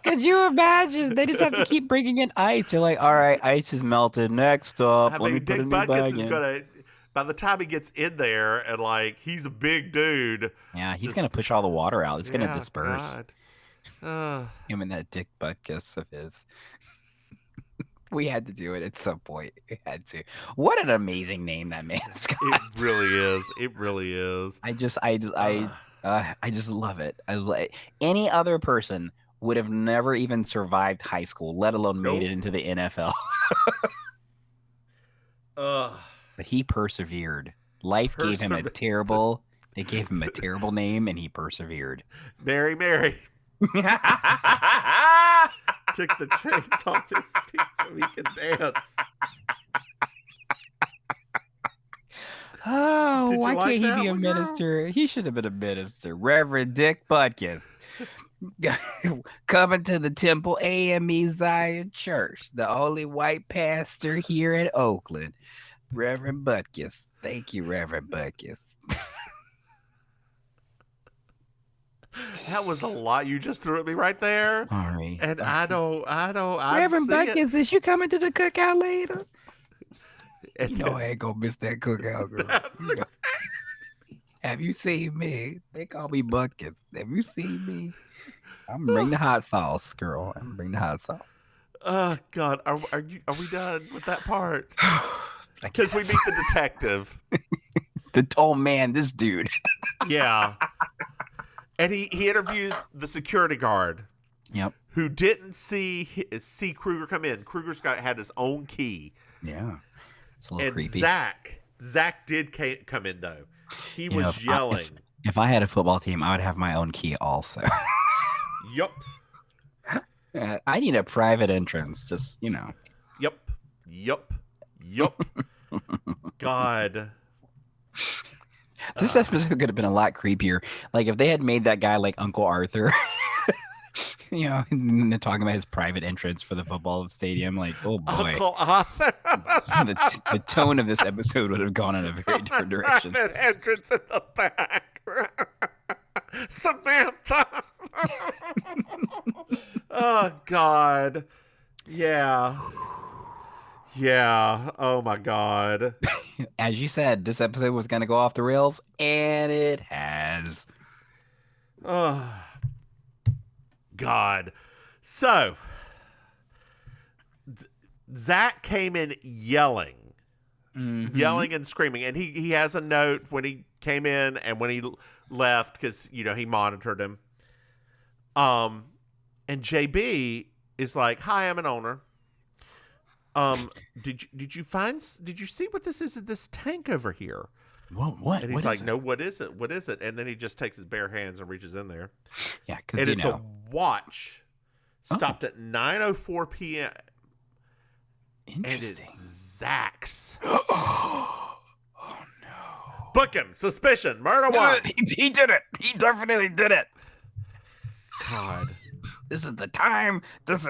Could you imagine? They just have to keep bringing in ice. You're like, all right, ice is melted. Next up, let me put a new bag in. By the time he gets in there, and like he's a big dude. Yeah, he's gonna push all the water out. It's gonna disperse. Him and that Dick Butkus of his. We had to do it at some point. We had to. What an amazing name that man's got. It really is. It really is. I just love it. Any other person would have never even survived high school, let alone made it into the NFL. But he persevered. Life gave him a terrible. They gave him a terrible name, and he persevered. Mary. Took the chains off his feet so he can dance. Oh, why can't he be a minister? Girl? He should have been a minister. Reverend Dick Butkus. Coming to the Temple AME Zion Church, the only white pastor here in Oakland. Reverend Butkus. Thank you, Reverend Butkus. That was a lot you just threw at me right there. Sorry. And I don't. Reverend Butkus, is you coming to the cookout later? You know I ain't gonna miss that cookout, girl. Have you seen me? They call me Butkus. Have you seen me? I'm gonna bring the hot sauce, girl. I'm gonna bring the hot sauce. Oh God, are we done with that part? Because we meet the detective. Oh man, this dude. Yeah. And he interviews the security guard. Yep. Who didn't see Kruger come in. Kruger's had his own key. Yeah. It's a little creepy. Zach did come in though. He was yelling. If I had a football team, I would have my own key also. Yup. I need a private entrance, just, you know. Yup. God. This episode could have been a lot creepier. Like if they had made that guy like Uncle Arthur, you know, and they're talking about his private entrance for the football stadium. Like, oh boy, Uncle Arthur. the tone of this episode would have gone in a very different direction. Private entrance in the back. Samantha. Oh God. Yeah. Oh my God. As you said, this episode was going to go off the rails, and it has. Oh God. So Zach came in yelling and screaming, and he has a note when he came in and when he left because he monitored him. And JB is like, "Hi, I'm an owner. Did you see what this is in this tank over here?" What? And he's like, "No, what is it? What is it?" And then he just takes his bare hands and reaches in there. Yeah, because it's a watch stopped at 9:04 p.m. Interesting. And it's Zach's. Oh no! Book him. Suspicion. Murder one. He did it. He definitely did it. God. This is the time. This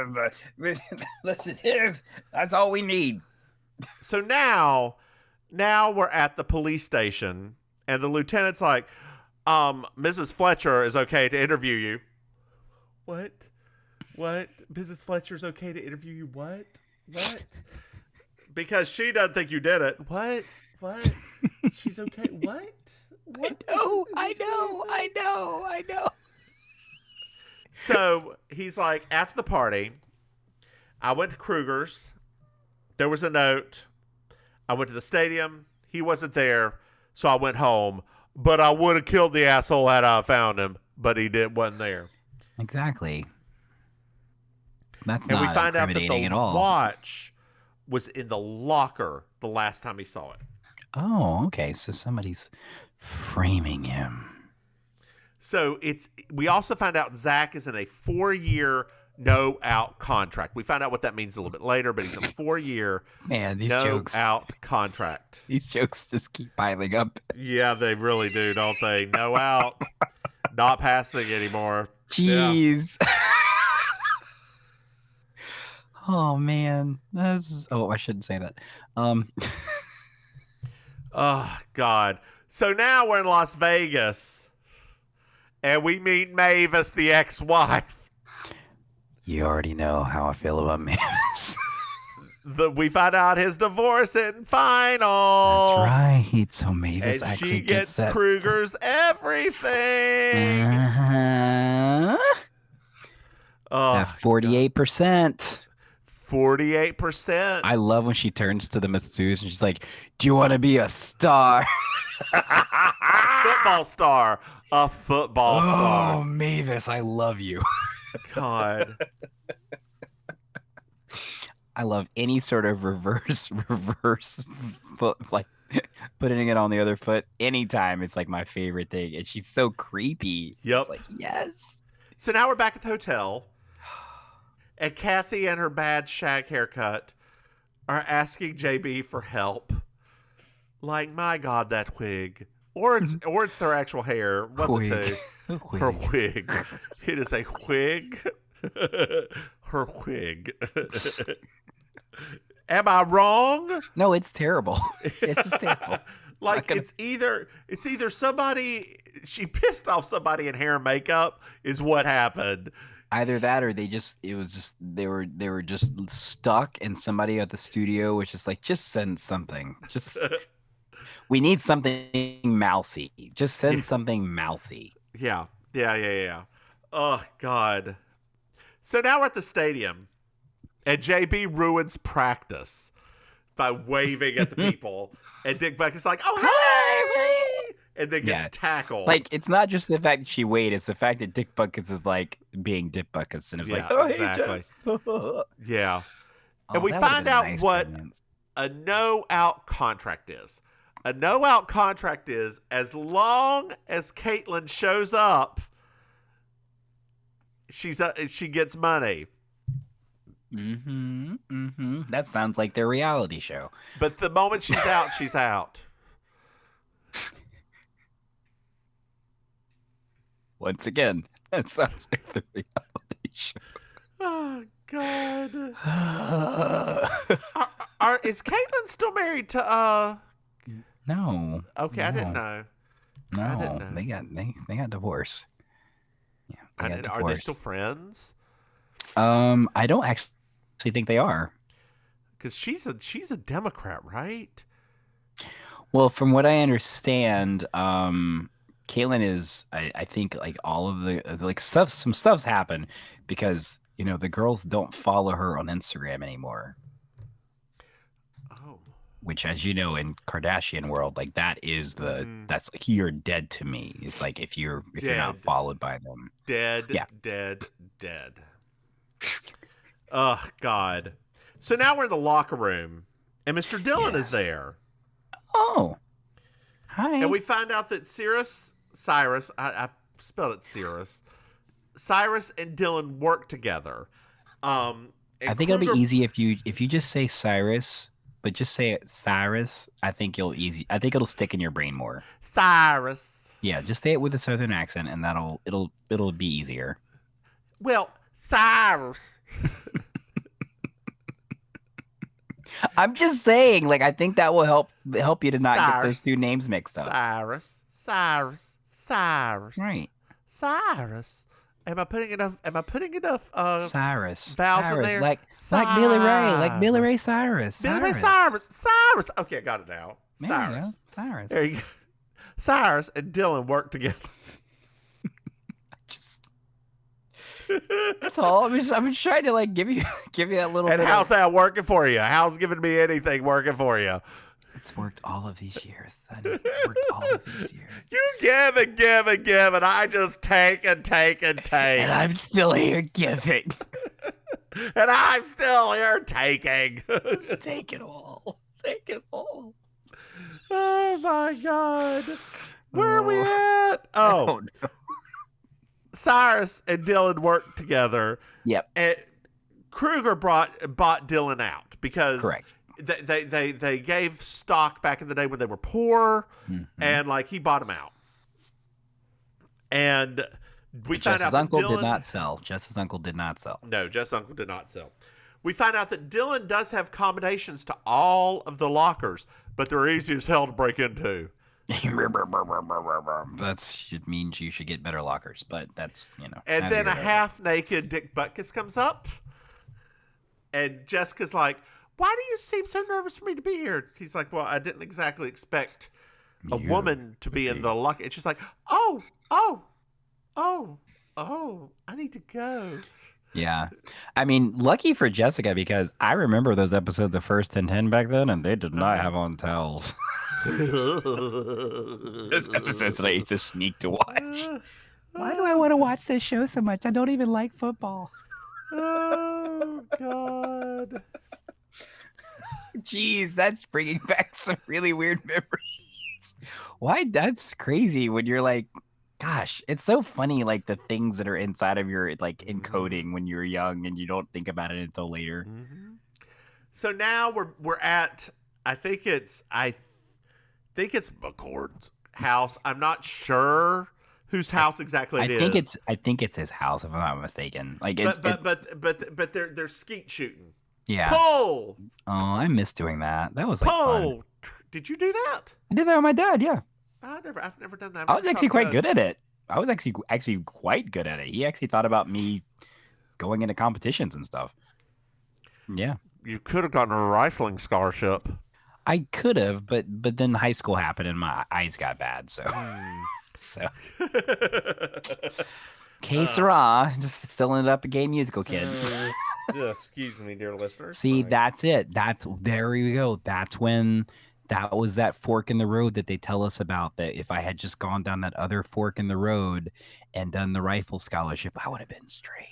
is his. That's all we need. So now we're at the police station, and the lieutenant's like, Mrs. Fletcher is okay to interview you. What? Mrs. Fletcher's okay to interview you? What? Because she doesn't think you did it. What? She's okay. What? I know. So he's like, after the party, I went to Kruger's. There was a note. I went to the stadium. He wasn't there, so I went home. But I would have killed the asshole had I found him. But he wasn't there. Exactly. That's and not we find out that incriminating the at all. watch was in the locker the last time he saw it. Oh, okay. So somebody's framing him. So we also find out Zach is in a 4-year no-out contract. We find out what that means a little bit later, but he's a 4-year no-out contract. These jokes just keep piling up. Yeah, they really do, don't they? No out, not passing anymore. Jeez. Yeah. Oh man, I shouldn't say that. Oh God. So now we're in Las Vegas, and we meet Mavis, the ex-wife. You already know how I feel about Mims. We find out his divorce in final. That's right. So Mavis and actually she gets that Kruger's everything. That 48%. 48%. I love when she turns to the masseuse and she's like, "Do you want to be a star?" Football star. A football star. Oh, Mavis, I love you. God. I love any sort of reverse foot, like putting it on the other foot. Anytime, it's like my favorite thing. And she's so creepy. Yep. It's like, yes. So now we're back at the hotel. And Kathy and her bad shag haircut are asking JB for help. Like, my God, that wig. Or it's their actual hair. One of the two. Her wig. It is a wig. Her wig. Am I wrong? No, it's terrible. It is terrible. Like it's either somebody, she pissed off somebody in hair and makeup is what happened. Either that or they were just stuck, and somebody at the studio was just like, just send something. Just we need something mousy. Just send something mousy. Yeah. Oh God. So now we're at the stadium, and JB ruins practice by waving at the people, and Dick Butkus is like, "Oh hey!" And then gets tackled. Like, it's not just the fact that she waited; it's the fact that Dick Butkus is like being Dick Butkus, and it was like, "Oh, exactly." Yeah. And we find out what a no-out contract is. A no-out contract is as long as Caitlyn shows up, she gets money. That sounds like their reality show. But the moment she's out, she's out. Once again, that sounds like the reality show. Oh God. Is Caitlyn still married to No. Okay, no. I didn't know. No, I didn't know. They got divorced. Yeah, are they still friends? I don't actually think they are. Because she's a Democrat, right? Well, from what I understand, Caitlyn is. I think like all of the like some stuff's happened because the girls don't follow her on Instagram anymore. Oh. Which, as you know, in Kardashian world, like that is that's like you're dead to me. It's like if you're not followed by them, dead. Oh God. So now we're in the locker room, and Mr. Dillon is there. Oh, hi. And we find out that Cyrus, I spelled it Cyrus. Cyrus and Dillon work together. I think it'll be easy if you just say Cyrus, but just say it Cyrus. I think it'll stick in your brain more. Cyrus. Yeah, just say it with a southern accent, and it'll be easier. Well, Cyrus. I'm just saying, like, I think that will help you to not get those two names mixed up. Cyrus. Right. Cyrus. Am I putting enough Cyrus vowels in there? Like Billy Ray Cyrus. Billy Ray Cyrus. Okay, I got it now. Cyrus. Cyrus. There you go. Cyrus and Dillon work together. That's all. I'm just trying to like give you that little. And how's that working for you? How's giving me anything working for you? It's worked all of these years, Sonny. It's worked all of these years. You give and I just take and take and take. And I'm still here giving. And I'm still here taking. Take it all. Take it all. Oh my God. Where are we at? Oh, Cyrus and Dylan worked together. Yep. And Kruger bought Dylan out because correct. They gave stock back in the day when they were poor, and like he bought him out. And we found out that uncle Dylan did not sell. Jess's uncle did not sell. No, Jess's uncle did not sell. We find out that Dylan does have combinations to all of the lockers, but they're easy as hell to break into. That's means you should get better lockers, but that's, you know. And then a half-naked Dick Butkus comes up, and Jessica's like, "Why do you seem so nervous for me to be here?" He's like, "Well, I didn't exactly expect a woman to be in the locker." And she's like, "Oh, I need to go." Yeah. I mean, lucky for Jessica, because I remember those episodes of First and 10 back then, and they did not have on towels. Those episodes that I used to sneak to watch. Why do I want to watch this show so much? I don't even like football. Oh, God. Jeez, that's bringing back some really weird memories. Why? That's crazy when you're like, gosh, it's so funny, like the things that are inside of your like encoding when you're young and you don't think about it until later. Mm-hmm. So now we're at I think it's McCord's house. I'm not sure whose house exactly it is. I think it's his house, if I'm not mistaken. Like, but they're skeet shooting. Yeah. Pull. Oh, I miss doing that. That was like fun. Did you do that? I did that with my dad. Yeah. I've never done that. I was actually quite good at it. I was actually quite good at it. He actually thought about me going into competitions and stuff. Yeah. You could have gotten a rifling scholarship. I could have, but then high school happened and my eyes got bad. So, que sera, just still ended up a gay musical kid. Excuse me, dear listener. See, that's it. There we go. That's when that was that fork in the road that they tell us about, that if I had just gone down that other fork in the road and done the rifle scholarship, I would have been straight.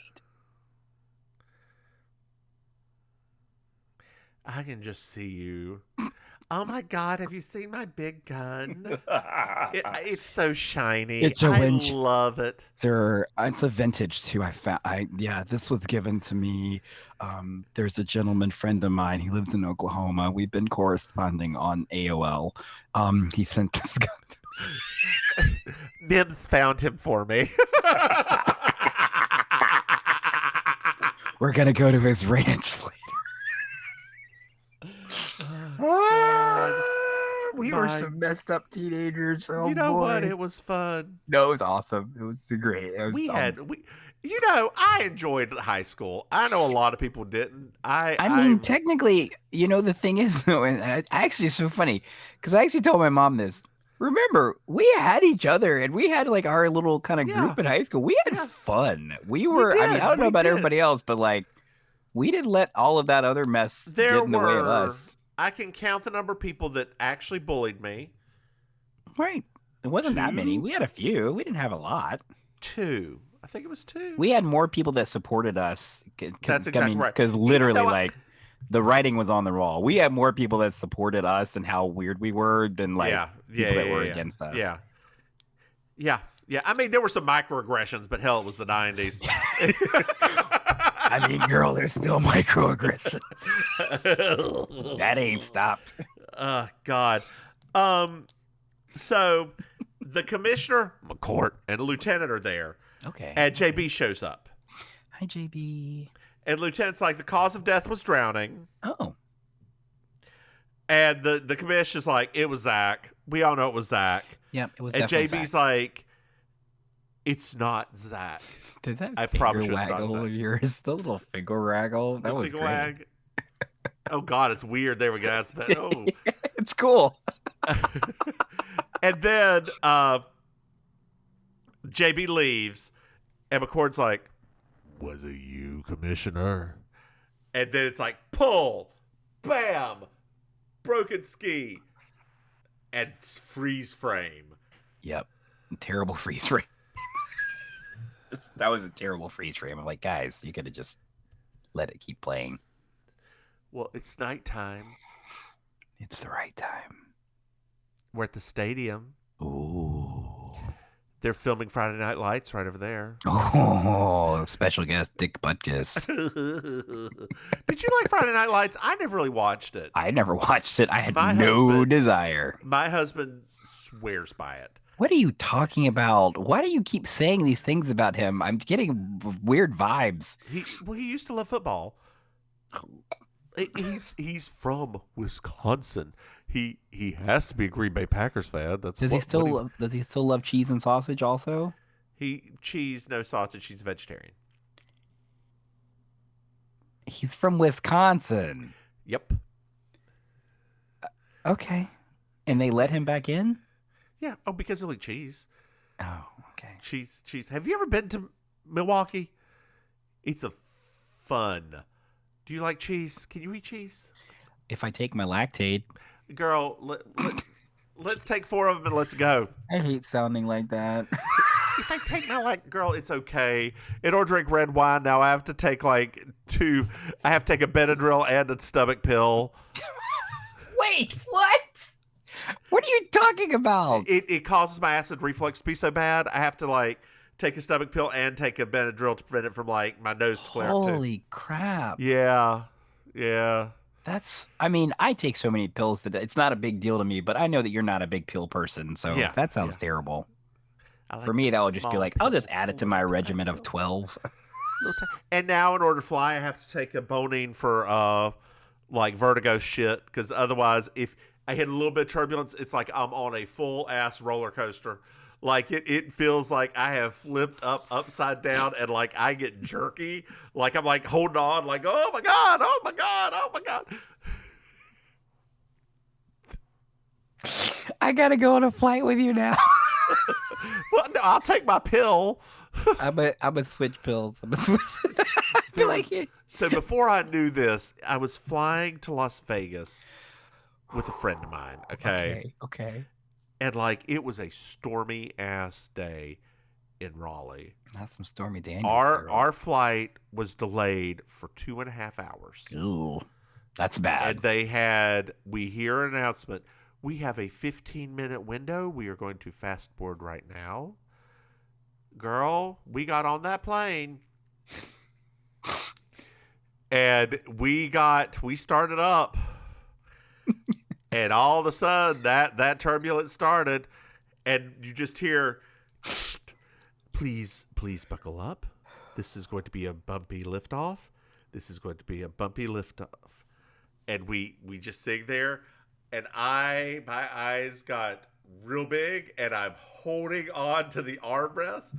I can just see you. Oh my God, have you seen my big gun? It's so shiny. I love it. It's a vintage too. This was given to me. There's a gentleman friend of mine. He lives in Oklahoma. We've been corresponding on AOL. He sent this gun to me. Mims found him for me. We're gonna go to his ranch later. We were some messed up teenagers. Oh, you know what? It was fun. No, it was awesome. It was great. I enjoyed high school. I know a lot of people didn't. I mean, technically, the thing is, though, and actually it's so funny because I actually told my mom this. Remember, we had each other and we had like our little kind of group in high school. We had fun. We were, I don't know about everybody else, but like, we didn't let all of that other mess get in the way of us. I can count the number of people that actually bullied me. Right. It wasn't that many. We had a few. We didn't have a lot. 2. I think it was 2. We had more people that supported us. That's exactly right. Because literally, the writing was on the wall. We had more people that supported us and how weird we were than people that were against us. Yeah. I mean, there were some microaggressions, but hell, it was the 90s. I mean, girl, there's still microaggressions. That ain't stopped. God. So the commissioner, McCourt, and the lieutenant are there. Okay. And JB shows up. Hi, JB. And lieutenant's like, the cause of death was drowning. Oh. And the commissioner's like, it was Zach. We all know it was Zach. Yep, it was and definitely JB's Zach. Like, it's not Zach. Did that I finger waggle of yours, the little finger waggle, that was great. Wag. Oh God, it's weird. There we go. It's cool. And then JB leaves, and McCord's like, "Was it you, Commissioner?" And then it's like, pull, bam, broken ski, and freeze frame. Yep, terrible freeze frame. That was a terrible freeze frame. I'm like, guys, you could have just let it keep playing. Well, it's nighttime. It's the right time. We're at the stadium. Ooh. They're filming Friday Night Lights right over there. Oh, special guest Dick Butkus. Did you like Friday Night Lights? I never really watched it. I never watched it. I had no desire. My husband swears by it. What are you talking about? Why do you keep saying these things about him? I'm getting weird vibes. He used to love football. He's from Wisconsin. He has to be a Green Bay Packers fan. Does he still love cheese and sausage also? Cheese, no sausage. He's a vegetarian. He's from Wisconsin. Yep. Okay. And they let him back in? Yeah. Oh, because he'll eat cheese. Oh, okay. Cheese. Have you ever been to Milwaukee? It's a fun. Do you like cheese? Can you eat cheese? If I take my Lactaid. Girl, let's take 4 of them and let's go. I hate sounding like that. If I take my girl, it's okay. In order to drink red wine, now I have to take I have to take a Benadryl and a stomach pill. Wait, what? What are you talking about? It causes my acid reflux to be so bad. I have to take a stomach pill and take a Benadryl to prevent it from my nose to flare up too. Holy crap. Yeah. I take so many pills that it's not a big deal to me, but I know that you're not a big pill person, so that sounds terrible. For me, that would just be I'll just add it to my regimen of 12. And now in order to fly, I have to take a Bonine for vertigo shit, because otherwise if I hit a little bit of turbulence, it's like I'm on a full ass roller coaster. It feels like I have flipped upside down, and I get jerky. I'm holding on, oh my God, oh my God, oh my God. I gotta go on a flight with you now. Well, no, I'll take my pill. I'm a switch pills. So before I knew this, I was flying to Las Vegas with a friend of mine. Okay. And it was a stormy ass day in Raleigh. Not some Stormy Daniels. Our flight was delayed for 2.5 hours. Ooh, that's bad. And we hear an announcement. We have a 15-minute window. We are going to fast forward right now. Girl, we got on that plane. And we started up. And all of a sudden, that turbulence started, and you just hear, please buckle up. This is going to be a bumpy liftoff. This is going to be a bumpy liftoff. And we just sing there, and my eyes got real big, and I'm holding on to the armrest.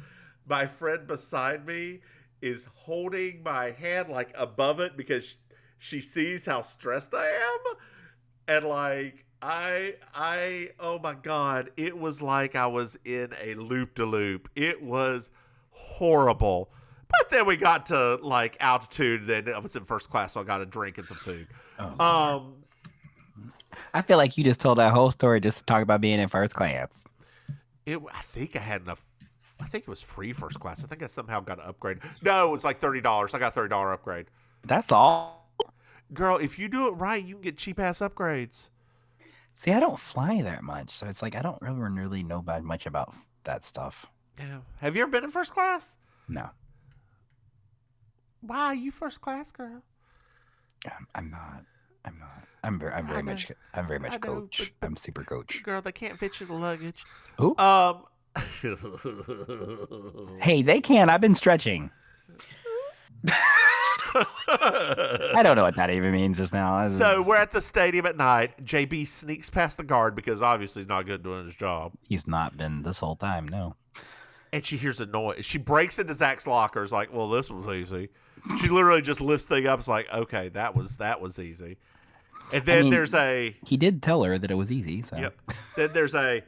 My friend beside me is holding my hand above it because she sees how stressed I am. And oh my God, it was like I was in a loop-de-loop. It was horrible. But then we got to altitude, then I was in first class, so I got a drink and some food. Oh, I feel like you just told that whole story just to talk about being in first class. I think I had enough. I think it was free first class. I think I somehow got an upgrade. No, it was $30. I got a $30 upgrade. That's all? Girl, if you do it right, you can get cheap-ass upgrades. See, I don't fly that much, so it's I don't really know much about that stuff. Yeah. Have you ever been in first class? No. Why? You first class, girl? I'm not. I'm very much coach. I'm super coach. Girl, they can't fit you the luggage. Who? Hey, they can. I've been stretching. I don't know what that even means just now. So we're at the stadium at night. JB sneaks past the guard because obviously he's not good doing his job. He's not been this whole time, no. And she hears a noise. She breaks into Zach's locker. It's well, this was easy. She literally just lifts things up. It's okay, that was easy. And then there's He did tell her that it was easy, so. Yep. Then there's a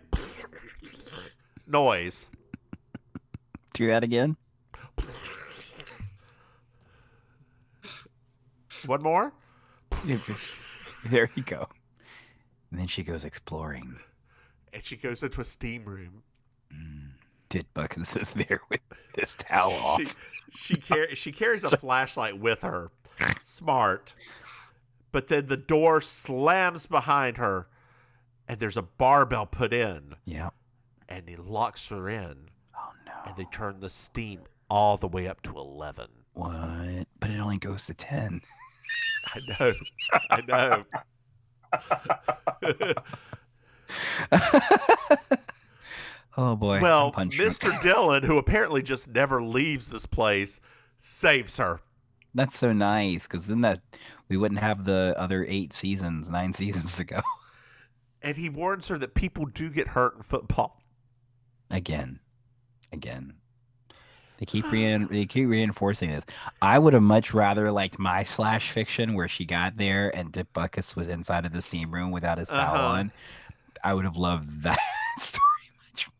noise. Do that again? One more? There you go. And then she goes exploring. And she goes into a steam room. Dit Butkus is there with his towel off. She carries a flashlight with her. Smart. But then the door slams behind her. and there's a barbell put in. Yeah. And he locks her in. Oh, no. And they turn the steam all the way up to 11. What? But it only goes to 10. I know. Oh, boy. Well, Mr. Dillon, who apparently just never leaves this place, saves her. That's so nice, because then we wouldn't have the other 9 seasons to go. And he warns her that people do get hurt in football. Again. They keep reinforcing this. I would have much rather liked my slash fiction where she got there and Butkus was inside of the steam room without his towel on. I would have loved that story much more.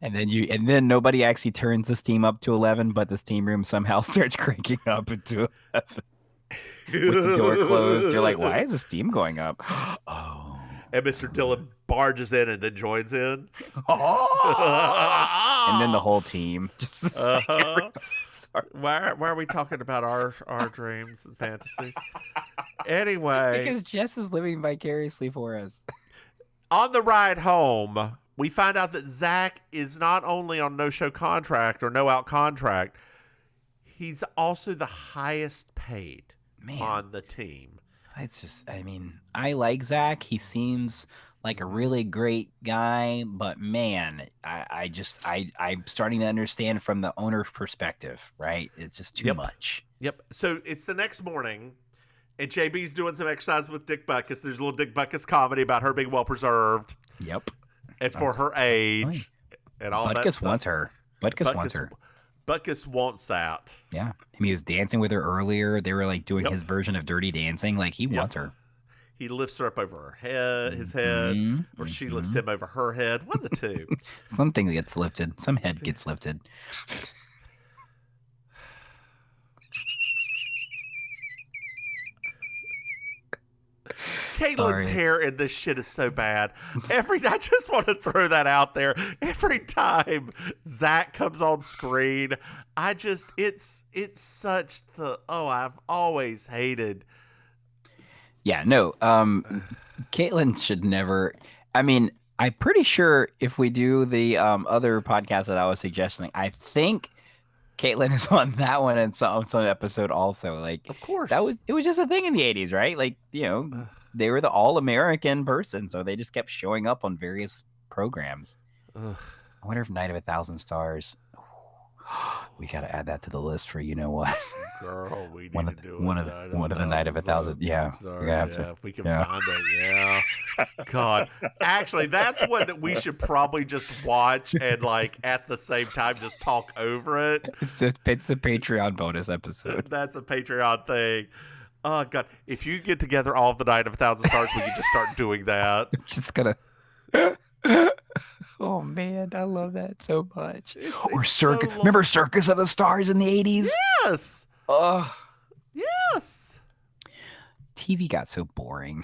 And then nobody actually turns the steam up to 11, but the steam room somehow starts cranking up into 11. With the door closed, you're like, why is the steam going up? Oh. And Mr. Dillon barges in and then joins in. And then the whole team. Just why are we talking about our dreams and fantasies? Anyway. Because Jess is living vicariously for us. On the ride home, we find out that Zach is not only on no-show contract or no-out contract, he's also the highest paid on the team. It's just, I like Zach. He seems like a really great guy, but man, I'm starting to understand from the owner's perspective, right? It's just too much. Yep. So it's the next morning, and JB's doing some exercise with Dick Butkus. There's a little Dick Butkus comedy about her being well preserved. Yep. And for her age and all that stuff. Butkus wants her. Butkus wants her. Butkus wants that. Yeah. He was dancing with her earlier. They were like doing his version of Dirty Dancing. Like he wants her. He lifts her up over his head, or she lifts him over her head. One of the two. Something gets lifted. Some head gets lifted. Caitlin's hair in this shit is so bad. I just want to throw that out there. Every time Zach comes on screen, it's such I've always hated. Yeah, no. Caitlin should never. I'm pretty sure if we do the other podcast that I was suggesting, I think Caitlin is on that one and some episode also. Like, of course, it was just a thing in the 80s, right? Like, they were the all-American person, so they just kept showing up on various programs. Ugh. I wonder if Night of 1,000 Stars. We got to add that to the list for you know what. Girl, we need to do one of the Night of 1,000. Yeah, we have to. If we can find it, yeah. God, actually, that's one that we should probably just watch and like at the same time just talk over it. It's the Patreon bonus episode. That's a Patreon thing. Oh God, if you get together all of the Night of 1,000 Stars, we can just start doing that. I'm just gonna. Oh man, I love that so much. Or Circus. Remember Circus of the Stars in the 80s? Yes. Yes. TV got so boring.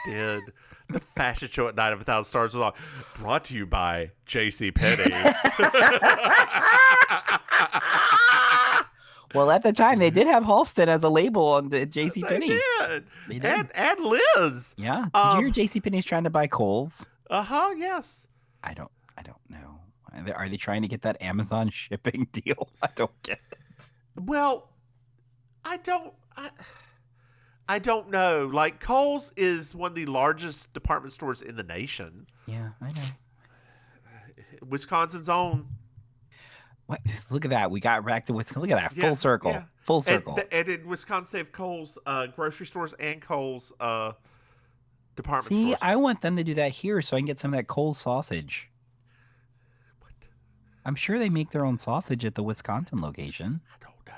It did. The fashion show at Night of 1,000 Stars was brought to you by JCPenney. Well, at the time, they did have Halston as a label on the JCPenney. They did. And Liz. Yeah. Did you hear JCPenney's trying to buy Kohl's? Yes. I don't know. Are they trying to get that Amazon shipping deal? I don't get it. Well, I don't know. Like, Kohl's is one of the largest department stores in the nation. Yeah, I know. Wisconsin's own. What? Look at that. We got back to Wisconsin. Look at that. Full circle. Yeah. Full circle. And in Wisconsin, they have Kohl's grocery stores and Kohl's department stores. See, I want them to do that here so I can get some of that Kohl's sausage. What? I'm sure they make their own sausage at the Wisconsin location. I don't know.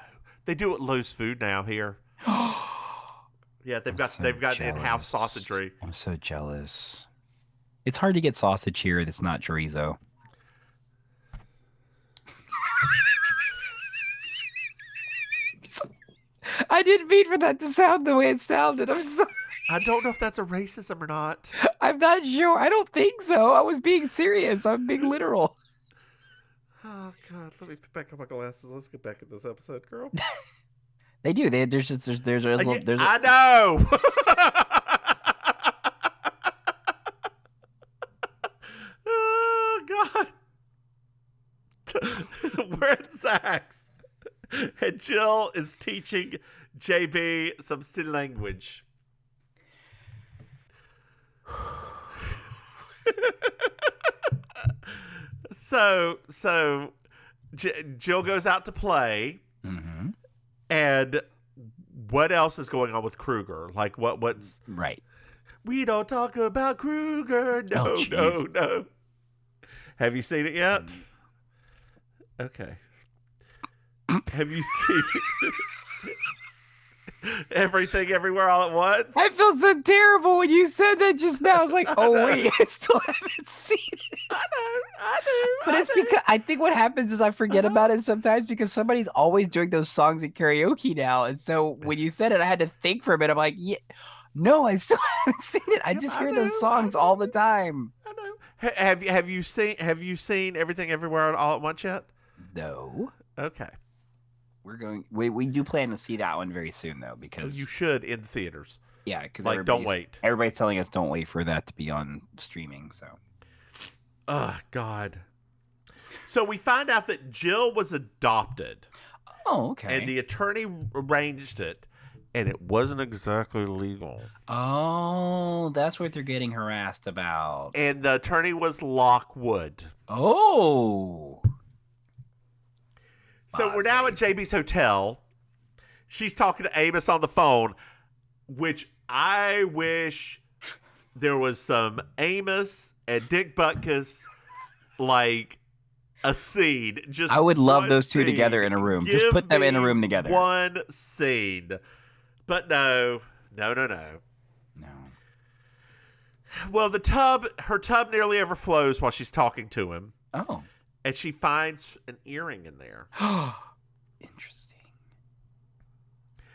They do at Lowe's Food now here. Yeah, they've got in-house sausagery. I'm so jealous. It's hard to get sausage here that's not chorizo. I didn't mean for that to sound the way it sounded. I'm sorry. I don't know if that's a racism or not. I'm not sure. I don't think so. I was being serious. I'm being literal. Oh God! Let me put back on my glasses. Let's get back in this episode, girl. They do. There's a I know. sax. And Jill is teaching JB some sign language. So Jill goes out to play. Mm-hmm. And what else is going on with Kruger? Like what's right? We don't talk about Kruger. No. Have you seen it yet? Okay. Have you seen Everything Everywhere All at Once? I feel so terrible when you said that just now. I was like, oh, wait, I still haven't seen it. I know. But it's because I think what happens is I forget about it sometimes because somebody's always doing those songs at karaoke now. And so when you said it, I had to think for a bit. I'm like, yeah, no, I still haven't seen it. I just hear those songs all the time. I know. Have you seen Everything Everywhere All at Once yet? No. Okay. We do plan to see that one very soon though, because you should in theaters. Yeah, because don't wait. Everybody's telling us don't wait for that to be on streaming. So, oh God. So we find out that Jill was adopted. Oh, okay. And the attorney arranged it, and it wasn't exactly legal. Oh, that's what they're getting harassed about. And the attorney was Lockwood. Oh. So we're now at JB's hotel. She's talking to Amos on the phone, which I wish there was some Amos and Dick Butkus, like a scene. Just I would love those two together in a room. Just put them in a room together. One scene. But no. Well, her tub nearly overflows while she's talking to him. Oh. And she finds an earring in there. Interesting.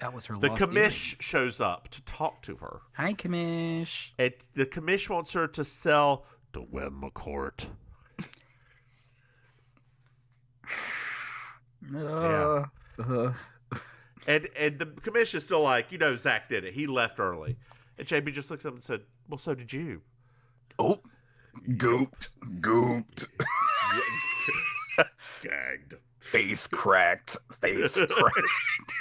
That was her The lost commish earring. shows up to talk to her. Hi, commish. And the commish wants her to sell to Webb McCourt. Yeah. And the commish is still like, Zach did it. He left early. And JB just looks up and said, well, so did you. Oh. Gooped. Gagged. Face cracked. Face cracked.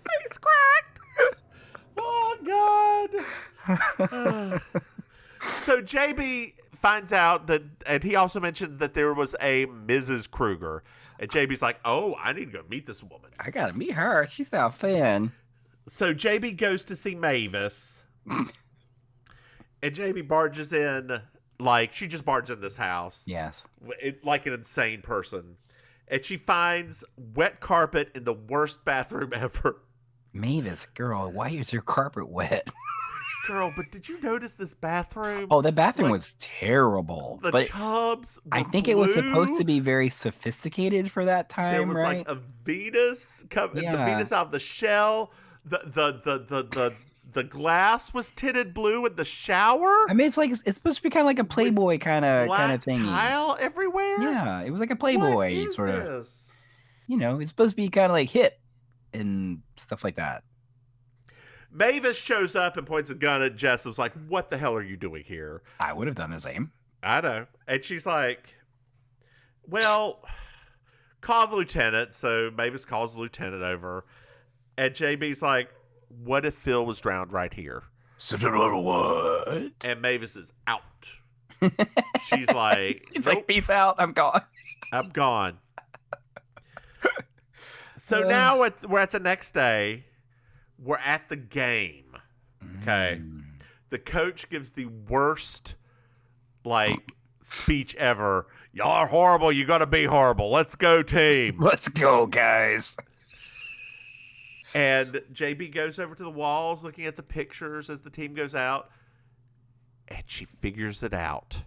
Face cracked. Oh, God. So JB finds out that, and he also mentions that there was a Mrs. Kruger. And JB's like, oh, I need to go meet this woman. I got to meet her. She's our fan. So JB goes to see Mavis. And JB barges in, she just barges in this house. Yes. Like an insane person. And she finds wet carpet in the worst bathroom ever. Mavis, girl, why is your carpet wet? Girl, but did you notice this bathroom? Oh, the bathroom was terrible. The tubs were I think blue. It was supposed to be very sophisticated for that time, There was right? like a Venus, the Venus out of the shell. The glass was tinted blue in the shower. I mean, it's supposed to be kind of like a Playboy kind of thing. Tile everywhere. Yeah, it was like a Playboy sort of. This? It's supposed to be kind of like hip and stuff like that. Mavis shows up and points a gun at Jess. And was like, "What the hell are you doing here?" I would have done the same. I know, and she's like, "Well, call the lieutenant." So Mavis calls the lieutenant over, and JB's like, what if Phil was drowned right here? What? And Mavis is out. She's like, it's like, peace out. I'm gone. I'm gone. So now we're at the next day. We're at the game. Okay. The coach gives the worst, speech ever. Y'all are horrible. You got to be horrible. Let's go, team. Let's go, guys. And JB goes over to the walls looking at the pictures as the team goes out. And she figures it out.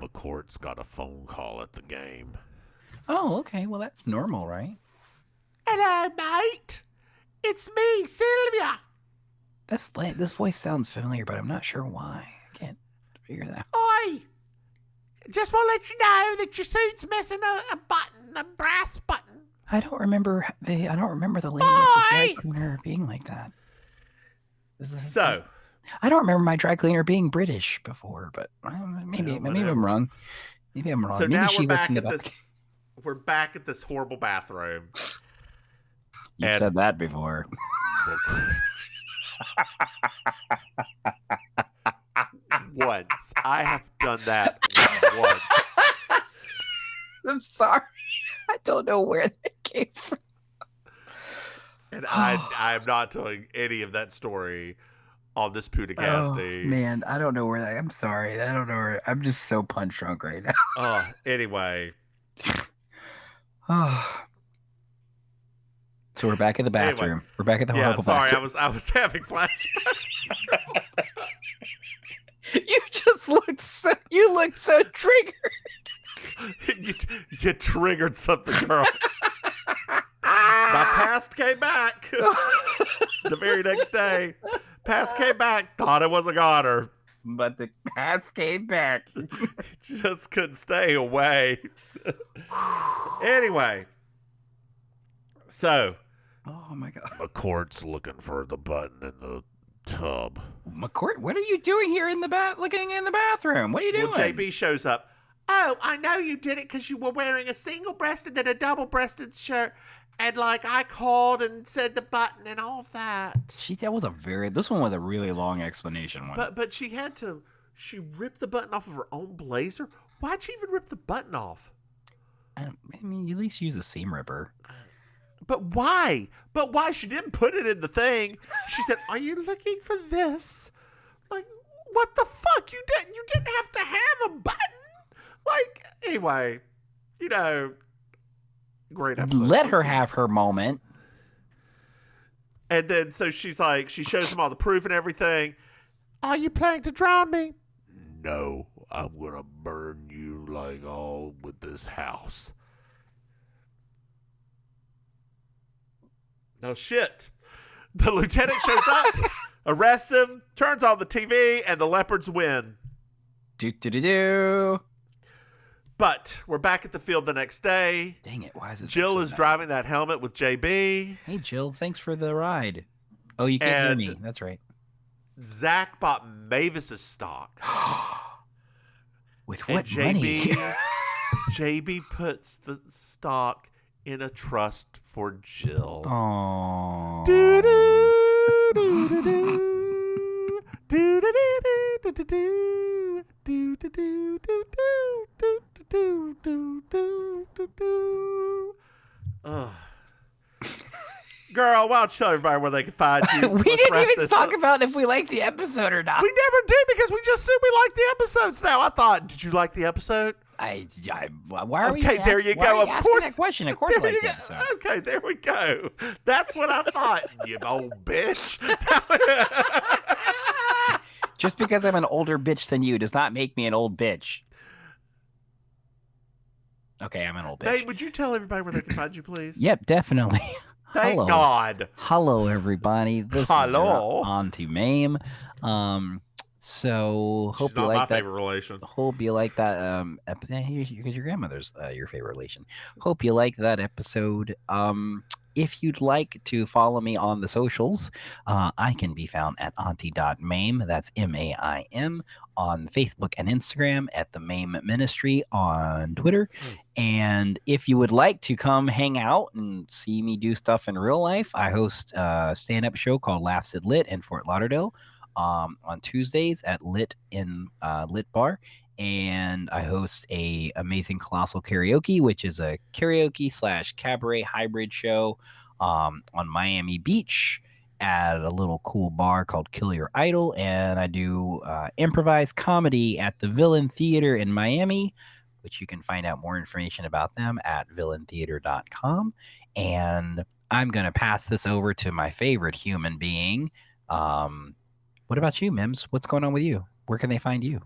McCourt's got a phone call at the game. Oh, okay. Well, that's normal, right? Hello, mate. It's me, Sylvia. This voice sounds familiar, but I'm not sure why. I can't figure that out. Oi! Just want to let you know that your suit's missing a button, a brass button. I don't remember the lady at the dry cleaner being like that. So, I don't remember my dry cleaner being British before, but maybe I'm wrong. Maybe I'm wrong. So maybe now she works in the back. We're back at this horrible bathroom. You've said that before. Once. I have done that once. I'm sorry. I don't know where that came from. And I'm not telling any of that story on this Pudicasti. Oh, man, I don't know where that... I'm sorry. I don't know where... I'm just so punch drunk right now. Anyway. So we're back at the bathroom. Anyway, we're back at the horrible bathroom. I was having flashbacks. You look so triggered. you triggered something, girl. My past came back. The very next day, past came back. Thought it was a goner, but the past came back. Just couldn't stay away. Anyway, so. Oh my God. McCourt's looking for the button in the tub. McCourt, what are you doing here looking in the bathroom? What are you doing? Well, JB shows up. Oh, I know you did it because you were wearing a single-breasted and a double-breasted shirt. And, I called and said the button and all of that. This one was a really long explanation. But she ripped the button off of her own blazer? Why'd she even rip the button off? I mean, you at least use a seam ripper. But why? She didn't put it in the thing. She said, "Are you looking for this?" What the fuck? You didn't have to have a button. Anyway, great episode. Let her have her moment. And then so she shows him all the proof and everything. Are you planning to drown me? No, I'm gonna burn you all with this house. Oh, shit. The lieutenant shows up, arrests him, turns on the TV, and the leopards win. Do. But we're back at the field the next day. Dang it, why is it? Jill is driving that helmet with JB. Hey, Jill, thanks for the ride. Oh, you can't hear me. That's right. Zach bought Mavis's stock. With what money? JB puts the stock in a trust for Jill. Aww. Girl, why don't you tell everybody where they can find you? We didn't even talk about if we liked the episode or not. We never do because we just assume we like the episodes now. I thought, did you like the episode? Why are we? Okay, there you go. Of course, that question. Of course, I like the episode. Okay, there we go. That's what I thought. You old bitch. Just because I'm an older bitch than you does not make me an old bitch. Okay, I'm an old bitch. Hey, would you tell everybody where they can find you, please? Yep, definitely. Thank God. Hello, everybody. This is Auntie Maim. So hope you like that. My favorite relation. Hope you like that episode because your grandmother's your favorite relation. Hope you like that episode. If you'd like to follow me on the socials, I can be found at auntie.maim. That's MAIM on Facebook and Instagram, at the Maim Ministry on Twitter. And if you would like to come hang out and see me do stuff in real life, I host a stand-up show called Laughs at Lit in Fort Lauderdale on Tuesdays at Lit Bar. And I host a Amazing Colossal Karaoke, which is a karaoke / cabaret hybrid show on Miami Beach at a little cool bar called Kill Your Idol. And I do improvised comedy at the Villain Theater in Miami, which you can find out more information about them at villaintheater.com. And I'm going to pass this over to my favorite human being. What about you, Mims? What's going on with you? Where can they find you?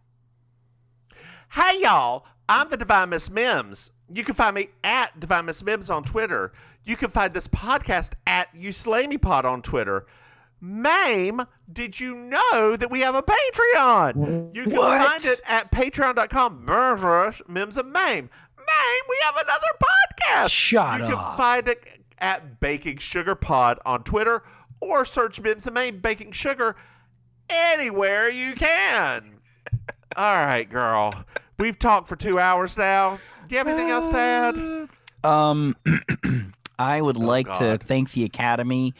Hey, y'all. I'm the Divine Miss Mims. You can find me at Divine Miss Mims on Twitter. You can find this podcast at YouSlayMePod on Twitter. Maim, did you know that we have a Patreon? You can find it at patreon.com/Mims and Maim. Maim, we have another podcast. Shut up. You can find it at Baking Sugar Pod on Twitter or search Mims and Maim Baking Sugar. anywhere you can. All right, girl. We've talked for 2 hours now. Do you have anything else to add? I would like to thank the Academy.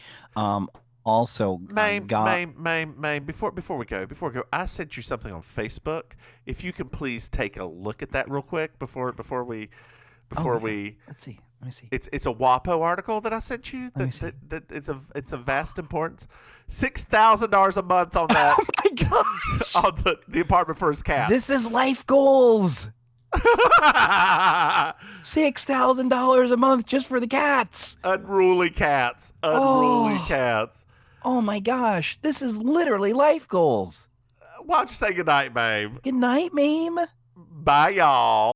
Also, Maim, before we go, I sent you something on Facebook. If you can please take a look at that real quick before we. Let's see. Let me see. It's a WAPO article that I sent you. That it's a vast importance. $6,000 a month on that. Oh my gosh! On the apartment for his cat. This is life goals. $6,000 a month just for the cats. Unruly cats. Cats. Oh my gosh! This is literally life goals. Why don't you say goodnight, Maim? Good night, Maim. Bye, y'all.